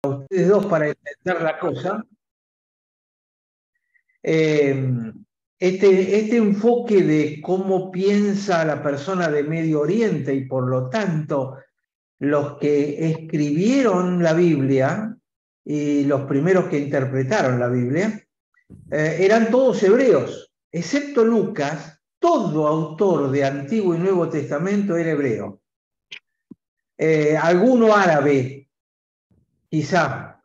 ustedes dos para entender la cosa. Eh, este enfoque de cómo piensa la persona de Medio Oriente y por lo tanto los que escribieron la Biblia y los primeros que interpretaron la Biblia eran todos hebreos, excepto Lucas. Todo autor de Antiguo y Nuevo Testamento era hebreo. Alguno árabe, quizá,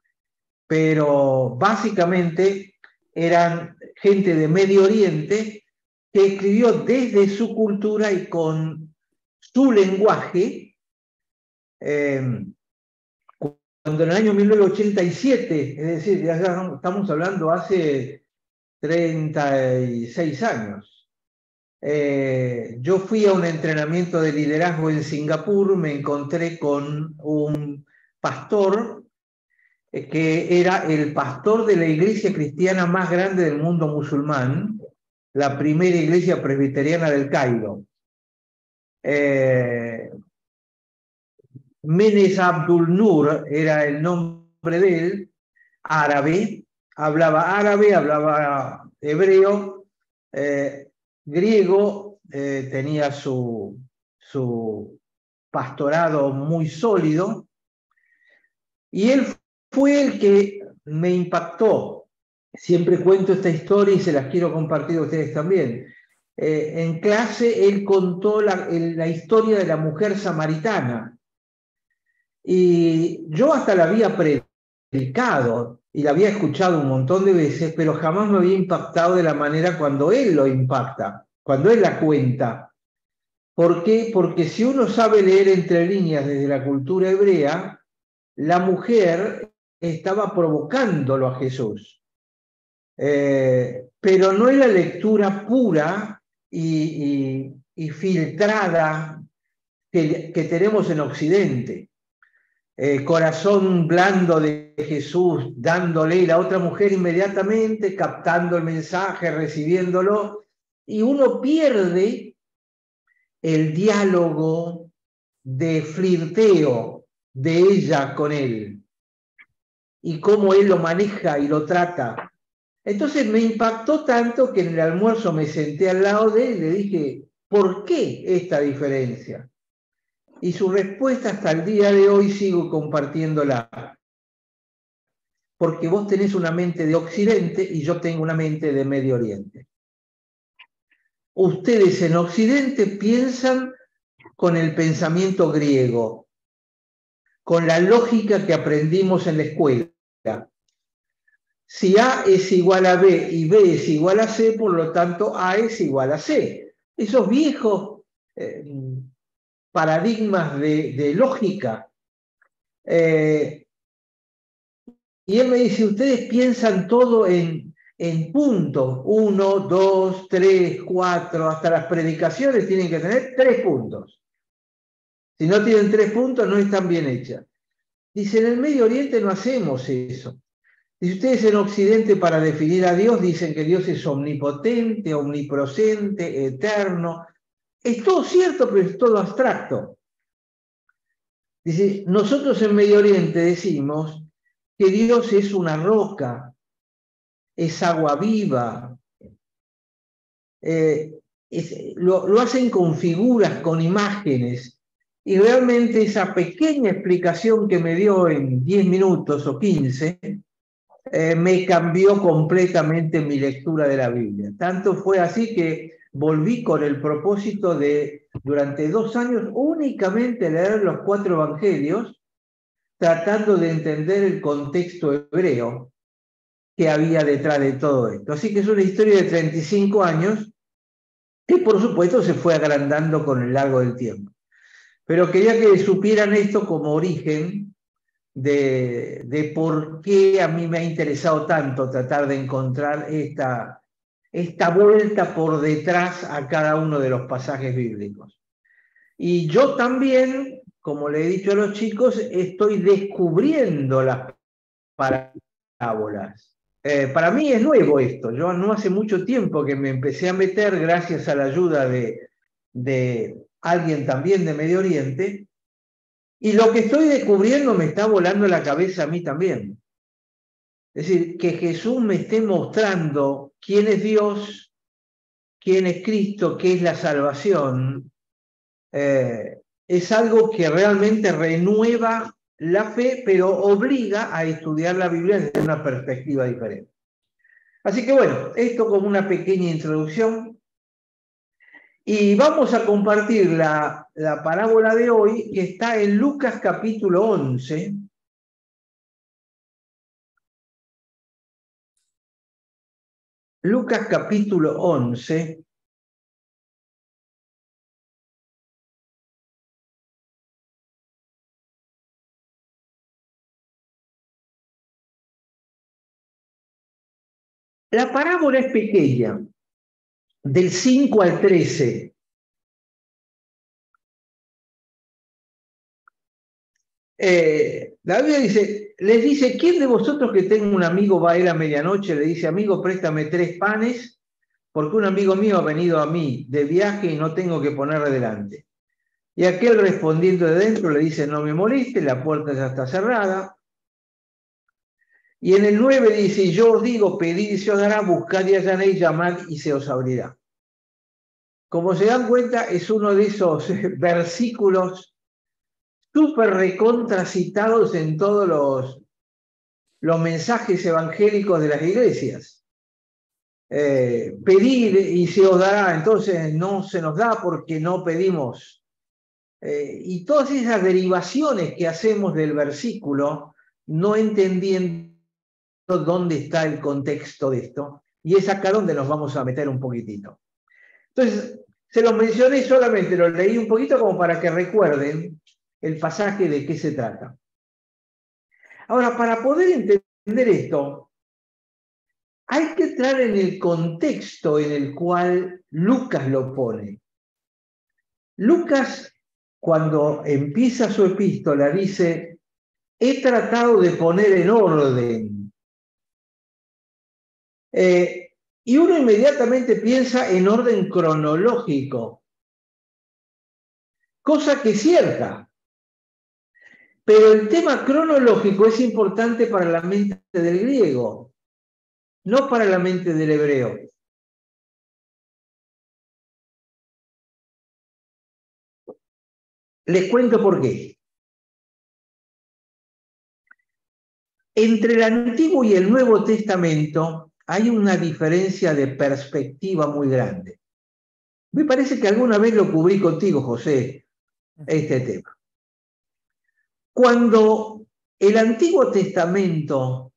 pero básicamente eran gente de Medio Oriente que escribió desde su cultura y con su lenguaje. Cuando en el año 1987, es decir, ya estamos hablando hace 36 años, yo fui a un entrenamiento de liderazgo en Singapur, me encontré con un pastor que era el pastor de la iglesia cristiana más grande del mundo musulmán, la primera iglesia presbiteriana del Cairo. Menes Abdul Nur era el nombre de él, árabe, hablaba hebreo, griego, tenía su pastorado muy sólido, y él fue el que me impactó. Siempre cuento esta historia y se las quiero compartir a ustedes también. En clase él contó la historia de la mujer samaritana, y yo hasta la había predicado y la había escuchado un montón de veces, pero jamás me había impactado de la manera cuando él lo impacta, cuando él la cuenta. ¿Por qué? Porque si uno sabe leer entre líneas desde la cultura hebrea, la mujer estaba provocándolo a Jesús. Pero no es la lectura pura y filtrada que tenemos en Occidente. Corazón blando de Jesús, dándole, y la otra mujer inmediatamente captando el mensaje, recibiéndolo, y uno pierde el diálogo de flirteo de ella con él y cómo él lo maneja y lo trata. Entonces me impactó tanto que en el almuerzo me senté al lado de él y le dije, ¿por qué esta diferencia? Y su respuesta hasta el día de hoy sigo compartiéndola. Porque vos tenés una mente de Occidente y yo tengo una mente de Medio Oriente. Ustedes en Occidente piensan con el pensamiento griego, con la lógica que aprendimos en la escuela. Si A es igual a B y B es igual a C, por lo tanto A es igual a C. Esos viejos paradigmas de lógica. Y él me dice, ustedes piensan todo en puntos, 1, 2, 3, 4, hasta las predicaciones tienen que tener 3 puntos. Si no tienen 3 puntos, no están bien hechas. Dice, en el Medio Oriente no hacemos eso. Dice, ustedes en Occidente para definir a Dios dicen que Dios es omnipotente, omnipresente, eterno. Es todo cierto, pero es todo abstracto. Dice, nosotros en Medio Oriente decimos que Dios es una roca, es agua viva, lo hacen con figuras, con imágenes, y realmente esa pequeña explicación que me dio en 10 minutos o 15 me cambió completamente mi lectura de la Biblia. Tanto fue así que volví con el propósito de, durante 2 años, únicamente leer los 4 evangelios, tratando de entender el contexto hebreo que había detrás de todo esto. Así que es una historia de 35 años que por supuesto se fue agrandando con el largo del tiempo. Pero quería que supieran esto como origen de por qué a mí me ha interesado tanto tratar de encontrar esta vuelta por detrás a cada uno de los pasajes bíblicos. Y yo también, como le he dicho a los chicos, estoy descubriendo las parábolas. Para mí es nuevo esto. Yo no hace mucho tiempo que me empecé a meter, gracias a la ayuda de alguien también de Medio Oriente, Y lo que estoy descubriendo me está volando la cabeza a mí también. Es decir, que Jesús me esté mostrando quién es Dios, quién es Cristo, qué es la salvación, es algo que realmente renueva la fe, pero obliga a estudiar la Biblia desde una perspectiva diferente. Así que bueno, esto como una pequeña introducción. Y vamos a compartir la parábola de hoy, que está en Lucas capítulo 11. Lucas capítulo 11. La parábola es pequeña, del 5 al 13. La Biblia dice, les dice, ¿quién de vosotros que tenga un amigo va a él a medianoche? Le dice, amigo, préstame 3 panes, porque un amigo mío ha venido a mí de viaje y no tengo que ponerle delante. Y aquel respondiendo de dentro le dice, no me moleste, la puerta ya está cerrada. Y en el 9 dice, yo os digo, pedid y se os dará, buscad y hallaréis, llamad y se os abrirá. Como se dan cuenta, es uno de esos versículos súper recontracitados en todos los mensajes evangélicos de las iglesias. Pedid y se os dará, entonces no se nos da porque no pedimos. Y todas esas derivaciones que hacemos del versículo, no entendiendo dónde está el contexto de esto, y es acá donde nos vamos a meter un poquitito. Entonces, se los mencioné solamente, lo leí un poquito como para que recuerden el pasaje de qué se trata. Ahora, para poder entender esto, hay que entrar en el contexto en el cual Lucas lo pone. Lucas, cuando empieza su epístola, dice, he tratado de poner en orden. Y uno inmediatamente piensa en orden cronológico, cosa que es cierta. Pero el tema cronológico es importante para la mente del griego, no para la mente del hebreo. Les cuento por qué. Entre el Antiguo y el Nuevo Testamento hay una diferencia de perspectiva muy grande. Me parece que alguna vez lo cubrí contigo, José, este tema. Cuando el Antiguo Testamento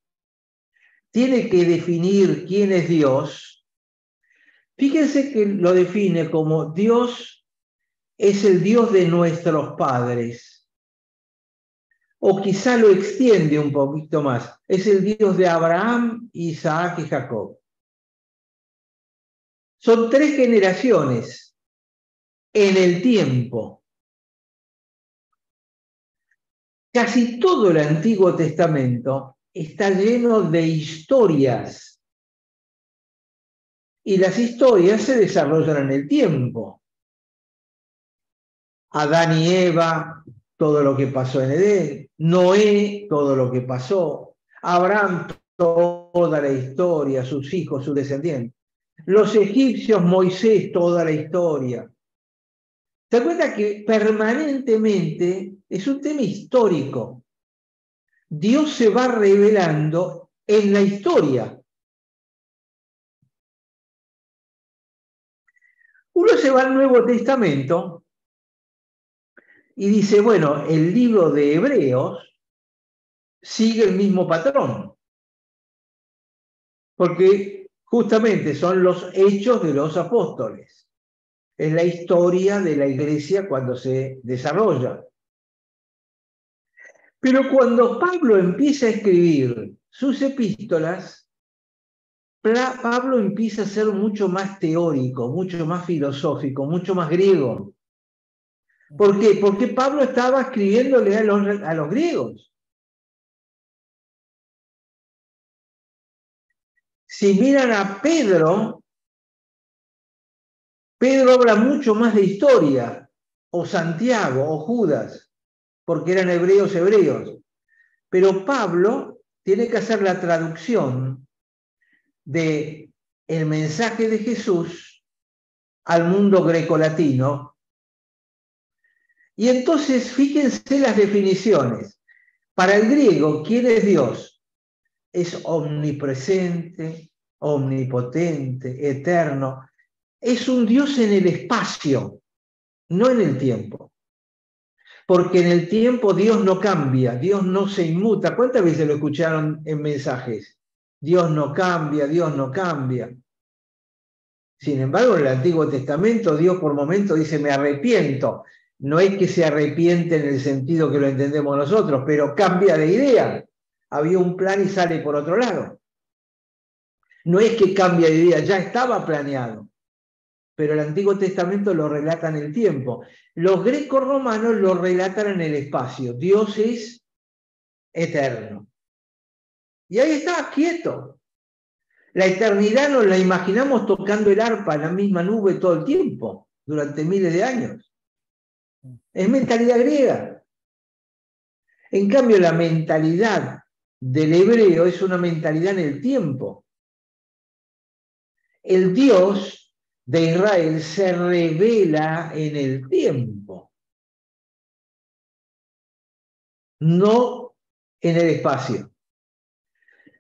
tiene que definir quién es Dios, fíjense que lo define como Dios es el Dios de nuestros padres. O quizá lo extiende un poquito más. Es el Dios de Abraham, Isaac y Jacob. Son 3 generaciones en el tiempo. Casi todo el Antiguo Testamento está lleno de historias. Y las historias se desarrollan en el tiempo. Adán y Eva, todo lo que pasó en Edén. Noé, todo lo que pasó. Abraham, toda la historia, sus hijos, sus descendientes. Los egipcios, Moisés, toda la historia. ¿Se da cuenta que permanentemente es un tema histórico? Dios se va revelando en la historia. Uno se va al Nuevo Testamento y dice, bueno, el libro de Hebreos sigue el mismo patrón, porque justamente son los hechos de los apóstoles. Es la historia de la iglesia cuando se desarrolla. Pero cuando Pablo empieza a escribir sus epístolas, Pablo empieza a ser mucho más teórico, mucho más filosófico, mucho más griego. ¿Por qué? Porque Pablo estaba escribiéndole a los griegos. Si miran a Pedro, Pedro habla mucho más de historia, o Santiago, o Judas. porque eran hebreos hebreos. Pero Pablo tiene que hacer la traducción del mensaje de Jesús al mundo grecolatino. Y entonces fíjense las definiciones. Para el griego, ¿quién es Dios? Es omnipresente, omnipotente, eterno. Es un Dios en el espacio, no en el tiempo. Porque en el tiempo Dios no cambia, Dios no se inmuta. ¿Cuántas veces lo escucharon en mensajes? Dios no cambia, Dios no cambia. Sin embargo, en el Antiguo Testamento Dios por momentos dice, me arrepiento. No es que se arrepiente en el sentido que lo entendemos nosotros, pero cambia de idea. Había un plan y sale por otro lado. No es que cambia de idea, ya estaba planeado. Pero el Antiguo Testamento lo relata en el tiempo. Los grecos romanos lo relatan en el espacio. Dios es eterno. Y ahí está, quieto. La eternidad nos la imaginamos tocando el arpa en la misma nube todo el tiempo, durante miles de años. Es mentalidad griega. En cambio, la mentalidad del hebreo es una mentalidad en el tiempo. El Dios de Israel se revela en el tiempo, no en el espacio.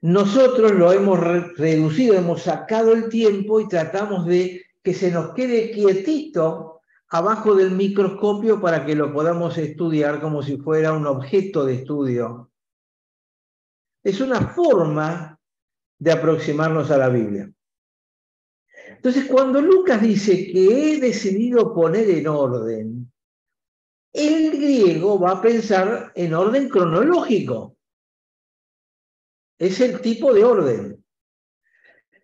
Nosotros lo hemos reducido, hemos sacado el tiempo y tratamos de que se nos quede quietito abajo del microscopio para que lo podamos estudiar como si fuera un objeto de estudio. Es una forma de aproximarnos a la Biblia. Entonces, cuando Lucas dice que he decidido poner en orden, el griego va a pensar en orden cronológico. Es el tipo de orden.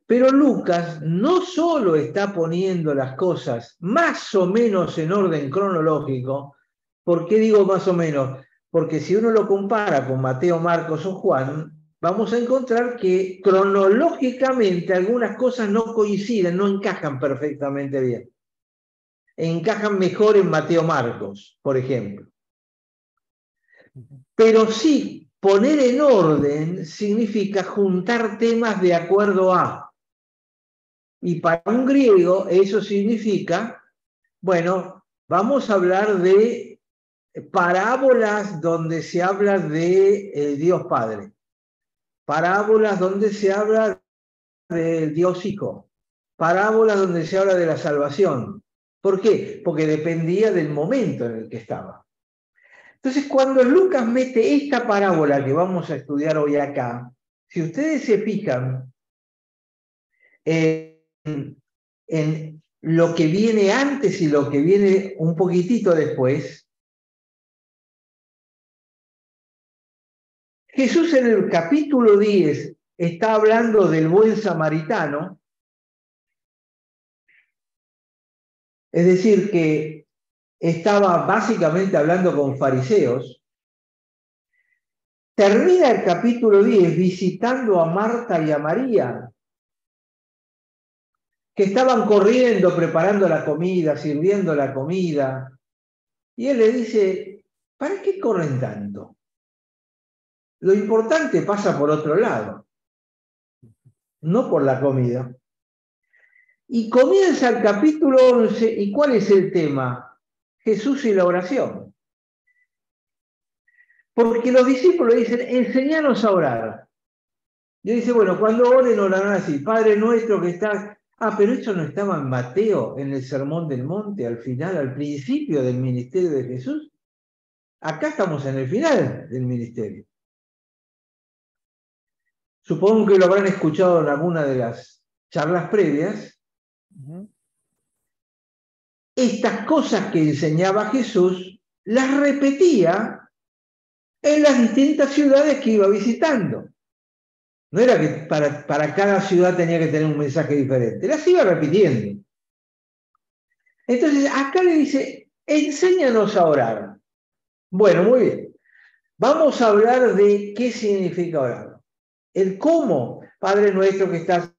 Pero Lucas no solo está poniendo las cosas más o menos en orden cronológico. ¿Por qué digo más o menos? Porque si uno lo compara con Mateo, Marcos o Juan, vamos a encontrar que cronológicamente algunas cosas no coinciden, no encajan perfectamente bien. Encajan mejor en Mateo, Marcos, por ejemplo. Pero sí, poner en orden significa juntar temas de acuerdo a. Y para un griego eso significa, bueno, vamos a hablar de parábolas donde se habla de Dios Padre, parábolas donde se habla del Dios Hijo, parábolas donde se habla de la salvación. ¿Por qué? Porque dependía del momento en el que estaba. Entonces, cuando Lucas mete esta parábola que vamos a estudiar hoy acá, si ustedes se fijan en lo que viene antes y lo que viene un poquitito después, Jesús en el capítulo 10 está hablando del buen samaritano, es decir, que estaba básicamente hablando con fariseos. Termina el capítulo 10 visitando a Marta y a María, que estaban corriendo, preparando la comida, sirviendo la comida. Y él le dice, ¿para qué corren tanto? Lo importante pasa por otro lado, no por la comida. Y comienza el capítulo 11, ¿y cuál es el tema? Jesús y la oración. Porque los discípulos dicen, enséñanos a orar. Y dice, bueno, cuando oren, orarán así, Padre nuestro que estás... Ah, pero eso no estaba en Mateo, en el Sermón del Monte, al final, al principio del ministerio de Jesús. Acá estamos en el final del ministerio. Supongo que lo habrán escuchado en alguna de las charlas previas. Estas cosas que enseñaba Jesús las repetía en las distintas ciudades que iba visitando. No era que para cada ciudad tenía que tener un mensaje diferente, las iba repitiendo. Entonces, acá le dice, enséñanos a orar. Bueno, muy bien. Vamos a hablar de qué significa orar. El cómo, Padre nuestro que estás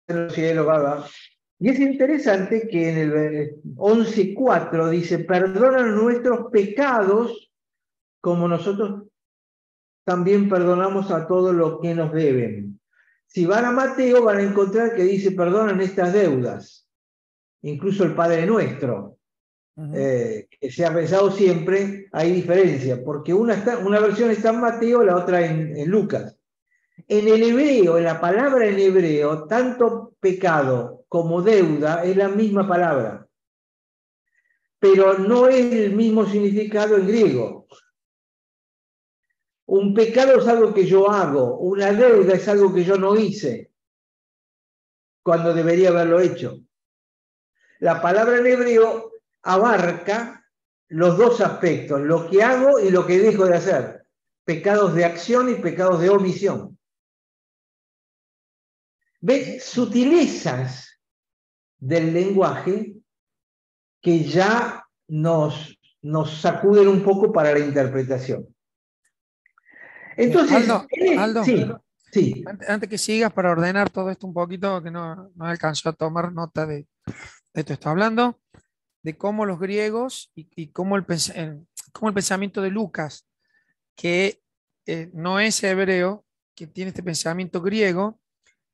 en los cielos, ¿verdad? Y es interesante que en el 11:4 dice, perdona nuestros pecados como nosotros también perdonamos a todos los que nos deben. Si van a Mateo, van a encontrar que dice perdonan estas deudas. Incluso el Padre Nuestro, que se ha rezado siempre, hay diferencia, porque una versión está en Mateo, la otra en Lucas. En el hebreo, en la palabra en hebreo, tanto pecado como deuda es la misma palabra, pero no es el mismo significado en griego. Un pecado es algo que yo hago, una deuda es algo que yo no hice cuando debería haberlo hecho. La palabra en hebreo abarca los dos aspectos, lo que hago y lo que dejo de hacer, pecados de acción y pecados de omisión. ¿Ves? Sutilezas del lenguaje que ya nos sacuden un poco para la interpretación. Entonces, Aldo, sí. Antes que sigas, para ordenar todo esto un poquito, que no alcanzó a tomar nota de esto, está hablando de cómo los griegos y cómo el pensamiento de Lucas, que no es hebreo, que tiene este pensamiento griego,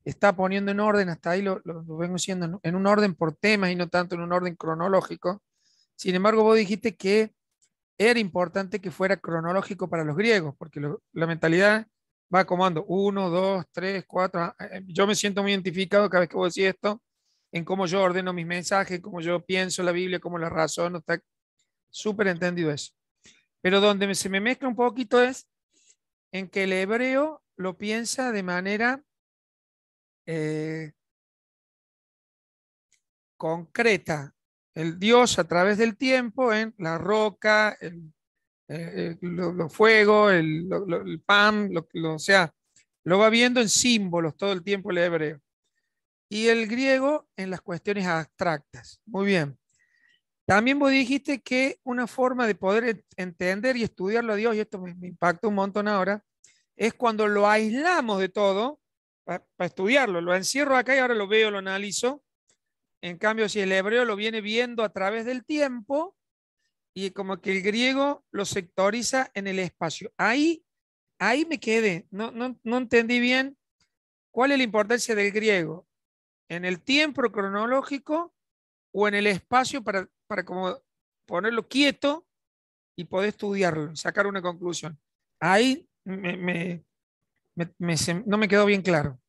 está poniendo en orden, hasta ahí lo vengo haciendo, en un orden por temas y no tanto en un orden cronológico. Sin embargo, vos dijiste que era importante que fuera cronológico para los griegos, porque la mentalidad va acomodando 1, 2, 3, 4. Yo me siento muy identificado cada vez que vos decís esto, en cómo yo ordeno mis mensajes, cómo yo pienso la Biblia, cómo la razono, está súper entendido eso. Pero donde se me mezcla un poquito es en que el hebreo lo piensa de manera concreta. El Dios a través del tiempo en la roca, los fuegos, el pan, o sea, lo va viendo en símbolos todo el tiempo el hebreo. Y el griego en las cuestiones abstractas. Muy bien. También vos dijiste que una forma de poder entender y estudiarlo a Dios, y esto me impacta un montón ahora, es cuando lo aislamos de todo para estudiarlo. Lo encierro acá y ahora lo veo, lo analizo. En cambio, si el hebreo lo viene viendo a través del tiempo y como que el griego lo sectoriza en el espacio. Ahí me quedé. No entendí bien cuál es la importancia del griego en el tiempo cronológico o en el espacio para como ponerlo quieto y poder estudiarlo, sacar una conclusión. Ahí no me quedó bien claro.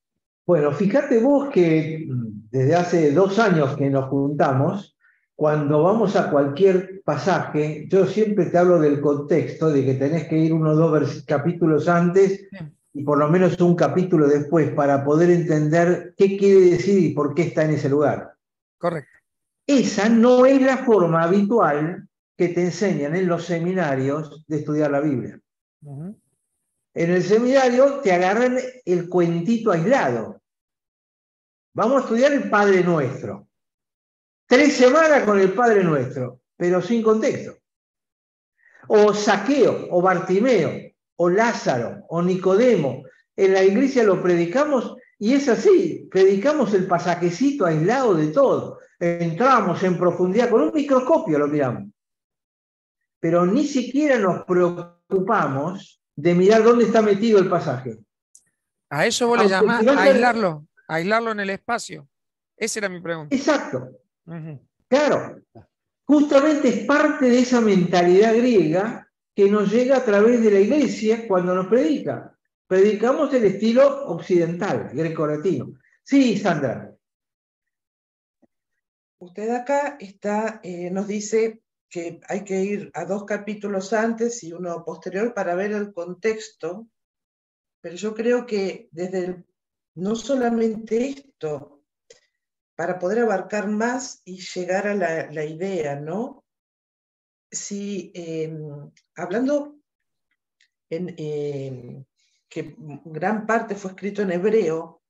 Bueno, fíjate vos que desde hace 2 años que nos juntamos, cuando vamos a cualquier pasaje, yo siempre te hablo del contexto, de que tenés que ir 1 o 2 capítulos antes Bien. y por lo menos un capítulo después para poder entender qué quiere decir y por qué está en ese lugar. Correcto. Esa no es la forma habitual que te enseñan en los seminarios de estudiar la Biblia. En el seminario te agarran el cuentito aislado. Vamos a estudiar el Padre Nuestro. 3 semanas con el Padre Nuestro, pero sin contexto. O Zaqueo, o Bartimeo, o Lázaro, o Nicodemo. En la iglesia lo predicamos y es así. Predicamos el pasajecito aislado de todo. Entramos en profundidad, con un microscopio lo miramos. Pero ni siquiera nos preocupamos de mirar dónde está metido el pasaje. A eso vos le llamás aislarlo en el espacio. Esa era mi pregunta. Exacto. Claro. Justamente es parte de esa mentalidad griega que nos llega a través de la iglesia cuando nos predica. Predicamos el estilo occidental, greco-latino. Sí, Sandra. Usted acá nos dice que hay que ir a 2 capítulos antes y uno posterior para ver el contexto, pero yo creo que no solamente esto, para poder abarcar más y llegar a la idea, ¿no? Si hablando que gran parte fue escrito en hebreo,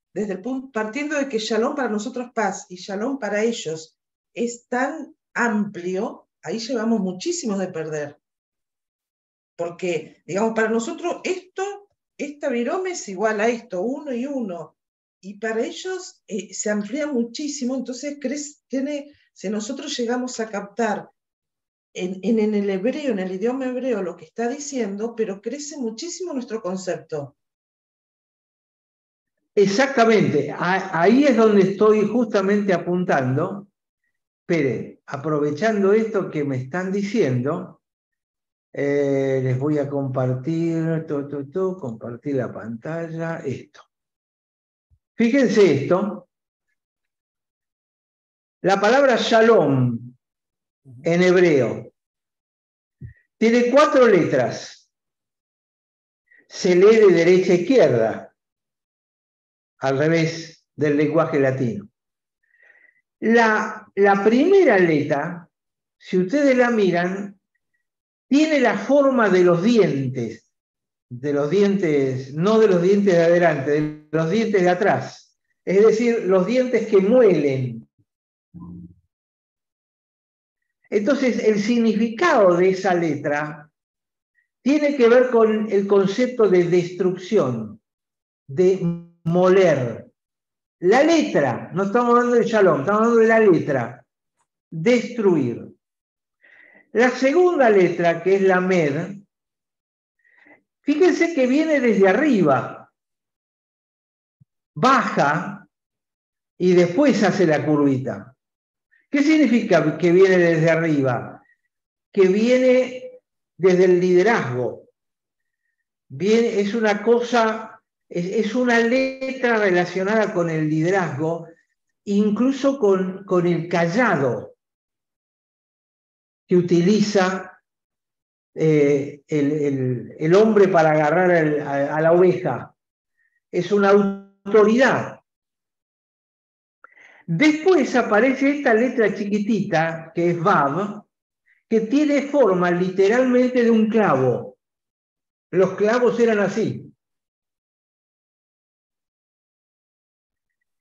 partiendo de que Shalom para nosotros paz y Shalom para ellos es tan amplio, ahí llevamos muchísimos de perder. Porque, digamos, para nosotros esta virome es igual a esto, 1 y 1. Y para ellos se amplía muchísimo, entonces si nosotros llegamos a captar en el hebreo, en el idioma hebreo, lo que está diciendo, pero crece muchísimo nuestro concepto. Exactamente, ahí es donde estoy justamente apuntando. Esperen, aprovechando esto que me están diciendo, les voy a compartir, compartir la pantalla, esto. Fíjense esto, la palabra shalom en hebreo tiene 4 letras, se lee de derecha a izquierda, al revés del lenguaje latino. La primera letra, si ustedes la miran, tiene la forma de los dientes, no de los dientes de adelante, de los dientes de atrás, es decir, los dientes que muelen. Entonces, el significado de esa letra tiene que ver con el concepto de destrucción, de moler. La letra, no estamos hablando de shalom, estamos hablando de la letra, destruir. La segunda letra, que es la med, fíjense que viene desde arriba, baja y después hace la curvita. ¿Qué significa que viene desde arriba? Que viene desde el liderazgo. Viene, es una cosa, es una letra relacionada con el liderazgo, incluso con el cayado que utiliza el hombre para agarrar a la oveja. Es una autoridad. Después aparece esta letra chiquitita, que es Vav, que tiene forma literalmente de un clavo. Los clavos eran así.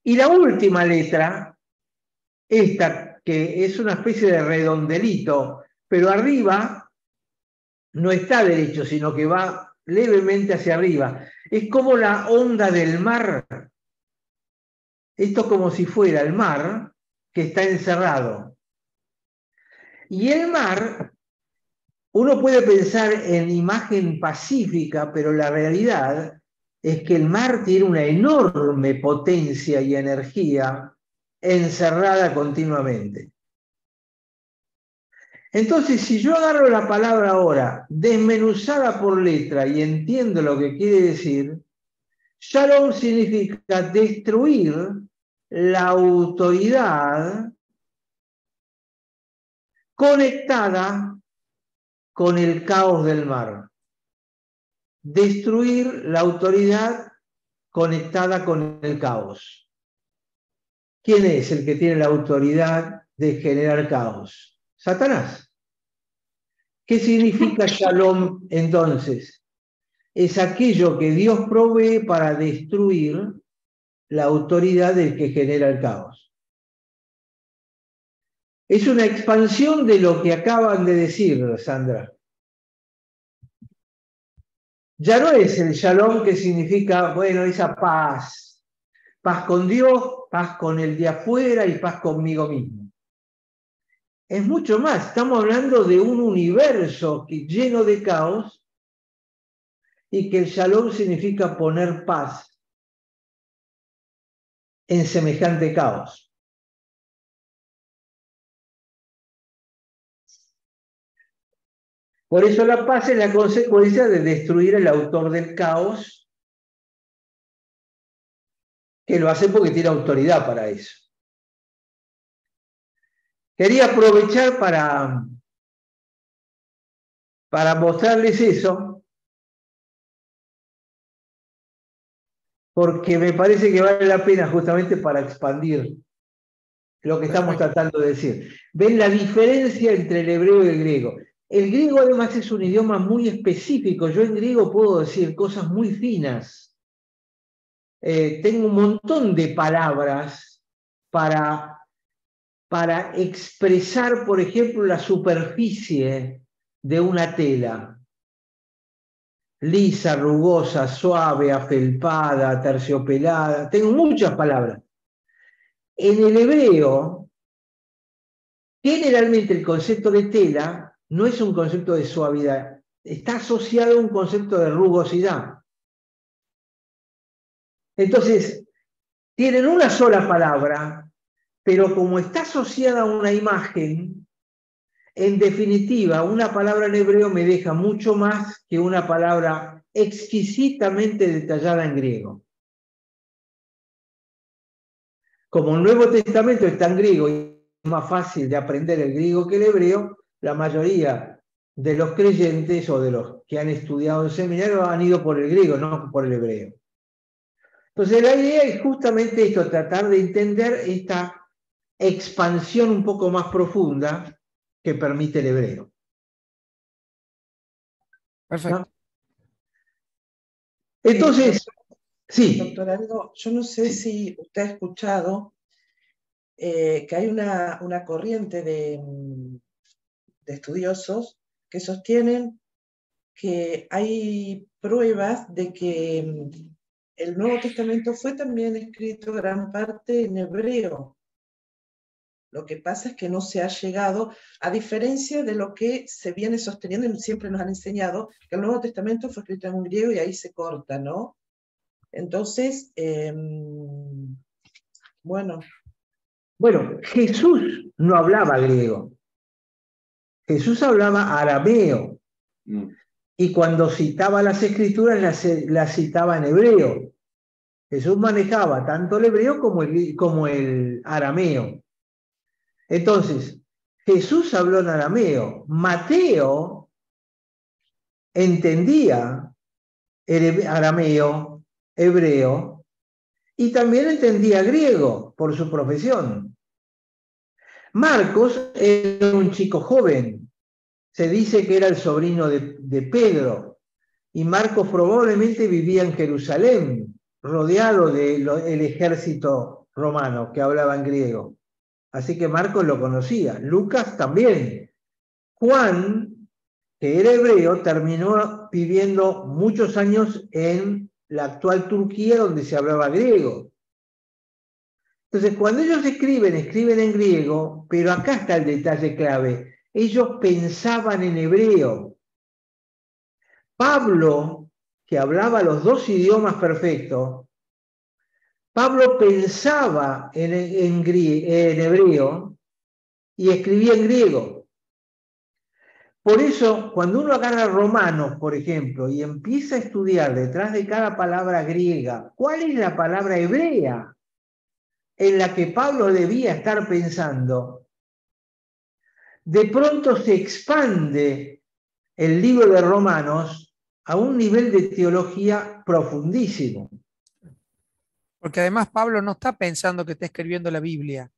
Y la última letra, esta, que es una especie de redondelito, pero arriba no está derecho, sino que va levemente hacia arriba. Es como la onda del mar. Esto es como si fuera el mar que está encerrado. Y el mar, uno puede pensar en imagen pacífica, pero la realidad es que el mar tiene una enorme potencia y energía encerrada continuamente. Entonces, si yo agarro la palabra ahora, desmenuzada por letra, y entiendo lo que quiere decir, shalom significa destruir la autoridad conectada con el caos del mar. Destruir la autoridad conectada con el caos. ¿Quién es el que tiene la autoridad de generar caos? Satanás. ¿Qué significa shalom entonces? Es aquello que Dios provee para destruir la autoridad del que genera el caos. Es una expansión de lo que acaban de decir, Sandra. Ya no es el shalom que significa, bueno, esa paz. Paz con Dios, paz con el de afuera y paz conmigo mismo. Es mucho más, estamos hablando de un universo lleno de caos y que el shalom significa poner paz en semejante caos. Por eso la paz es la consecuencia de destruir al autor del caos, que lo hace porque tiene autoridad para eso. Quería aprovechar para mostrarles eso, porque me parece que vale la pena justamente para expandir lo que estamos tratando de decir. ¿Ven la diferencia entre el hebreo y el griego? El griego además es un idioma muy específico. Yo en griego puedo decir cosas muy finas. Tengo un montón de palabras para expresar, por ejemplo, la superficie de una tela. Lisa, rugosa, suave, afelpada, terciopelada. Tengo muchas palabras. En el hebreo, generalmente el concepto de tela no es un concepto de suavidad, está asociado a un concepto de rugosidad. Entonces, tienen una sola palabra, pero como está asociada a una imagen, en definitiva, una palabra en hebreo me deja mucho más que una palabra exquisitamente detallada en griego. Como el Nuevo Testamento está en griego y es más fácil de aprender el griego que el hebreo, la mayoría de los creyentes o de los que han estudiado en seminario han ido por el griego, no por el hebreo. Entonces la idea es justamente esto, tratar de entender esta expansión un poco más profunda que permite el hebreo. Perfecto. ¿No? Entonces, sí. Doctor Aldo, yo no sé si usted ha escuchado que hay una corriente de estudiosos que sostienen que hay pruebas de que el Nuevo Testamento fue también escrito gran parte en hebreo. Lo que pasa es que no se ha llegado, a diferencia de lo que se viene sosteniendo, y siempre nos han enseñado, que el Nuevo Testamento fue escrito en griego y ahí se corta, ¿no? Entonces, bueno. Bueno, Jesús no hablaba griego. Jesús hablaba arameo. Y cuando citaba las escrituras, las citaba en hebreo. Jesús manejaba tanto el hebreo como el arameo. Entonces, Jesús habló en arameo. Mateo entendía el arameo, hebreo, y también entendía griego por su profesión. Marcos era un chico joven. Se dice que era el sobrino de Pedro. Y Marcos probablemente vivía en Jerusalén, rodeado del ejército romano que hablaba en griego. Así que Marcos lo conocía. Lucas también. Juan, que era hebreo, terminó viviendo muchos años en la actual Turquía, donde se hablaba griego. Entonces, cuando ellos escriben en griego, pero acá está el detalle clave. Ellos pensaban en hebreo. Pablo, que hablaba los dos idiomas perfectos, Pablo pensaba en hebreo y escribía en griego. Por eso, cuando uno agarra Romanos, por ejemplo, y empieza a estudiar detrás de cada palabra griega, ¿cuál es la palabra hebrea en la que Pablo debía estar pensando? De pronto se expande el libro de Romanos a un nivel de teología profundísimo. Porque además Pablo no está pensando que está escribiendo la Biblia.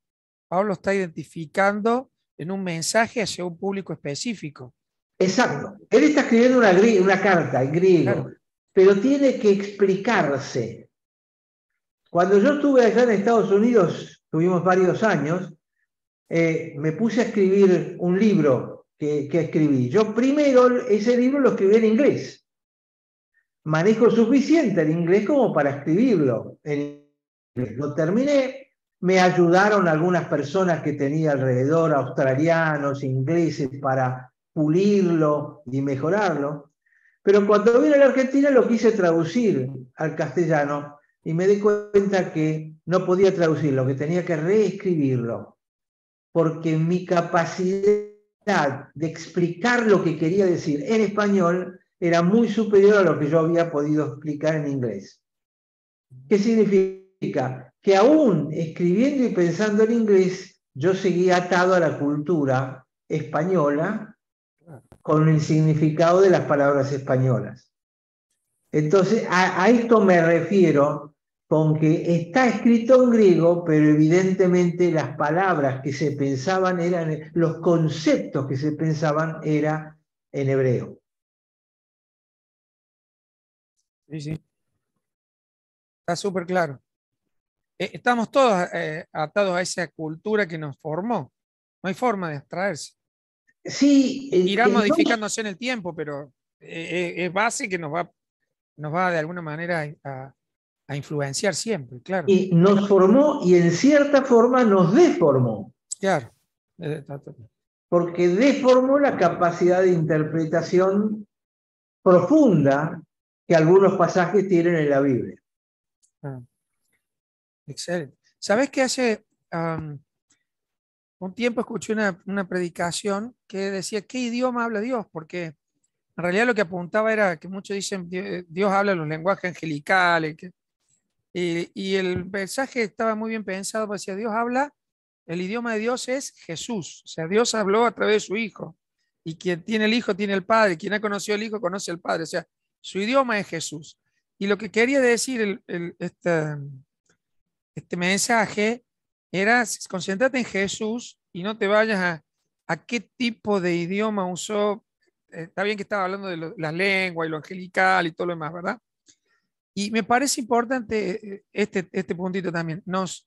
Pablo está identificando en un mensaje hacia un público específico. Exacto. Él está escribiendo una carta en griego, claro, pero tiene que explicarse. Cuando yo estuve allá en Estados Unidos, tuvimos varios años, me puse a escribir un libro que escribí. Yo primero ese libro lo escribí en inglés. Manejo suficiente el inglés como para escribirlo en inglés. Lo terminé, me ayudaron algunas personas que tenía alrededor, australianos, ingleses, para pulirlo y mejorarlo. Pero cuando vine a la Argentina lo quise traducir al castellano y me di cuenta que no podía traducirlo, que tenía que reescribirlo, porque mi capacidad de explicar lo que quería decir en español era muy superior a lo que yo había podido explicar en inglés. ¿Qué significa? Que aún escribiendo y pensando en inglés, yo seguía atado a la cultura española con el significado de las palabras españolas. Entonces, a esto me refiero con que está escrito en griego, pero evidentemente las palabras que se pensaban eran, los conceptos que se pensaban eran en hebreo. Sí, sí. Está súper claro. Estamos todos atados a esa cultura que nos formó. No hay forma de abstraerse. Sí. Irá modificándose en el tiempo, pero es base que nos va de alguna manera a influenciar siempre, claro. Y nos formó y en cierta forma nos deformó. Claro. porque deformó la capacidad de interpretación profunda que algunos pasajes tienen en la Biblia. Excelente. ¿Sabes que hace un tiempo escuché una predicación que decía, ¿qué idioma habla Dios? Porque en realidad lo que apuntaba era que muchos dicen, Dios habla los lenguajes angelicales, y el mensaje estaba muy bien pensado, porque decía, Dios habla, el idioma de Dios es Jesús, o sea, Dios habló a través de su Hijo, y quien tiene el Hijo tiene el Padre, quien ha conocido al Hijo conoce al Padre, o sea, su idioma es Jesús. Y lo que quería decir este mensaje era, concéntrate en Jesús y no te vayas a qué tipo de idioma usó. Está bien que estaba hablando de la lengua y lo angelical y todo lo demás, ¿verdad? Y me parece importante este puntito también. Más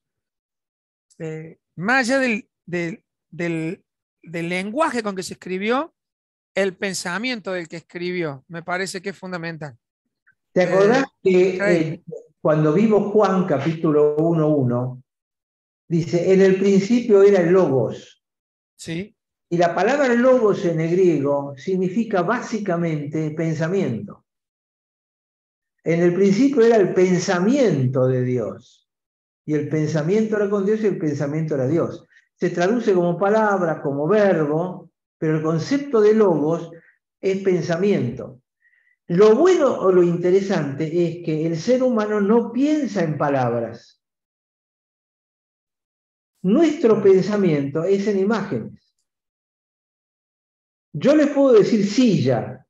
allá del lenguaje con que se escribió, el pensamiento del que escribió, me parece que es fundamental. ¿Te acordás Craig, que cuando vimos Juan capítulo 1:1, dice, en el principio era el Logos? sí, Y la palabra Logos en el griego significa básicamente pensamiento. En el principio era el pensamiento de Dios. Y el pensamiento era con Dios y el pensamiento era Dios. Se traduce como palabra, como verbo, pero el concepto de Logos es pensamiento. Lo bueno o lo interesante es que el ser humano no piensa en palabras. Nuestro pensamiento es en imágenes. Yo les puedo decir silla,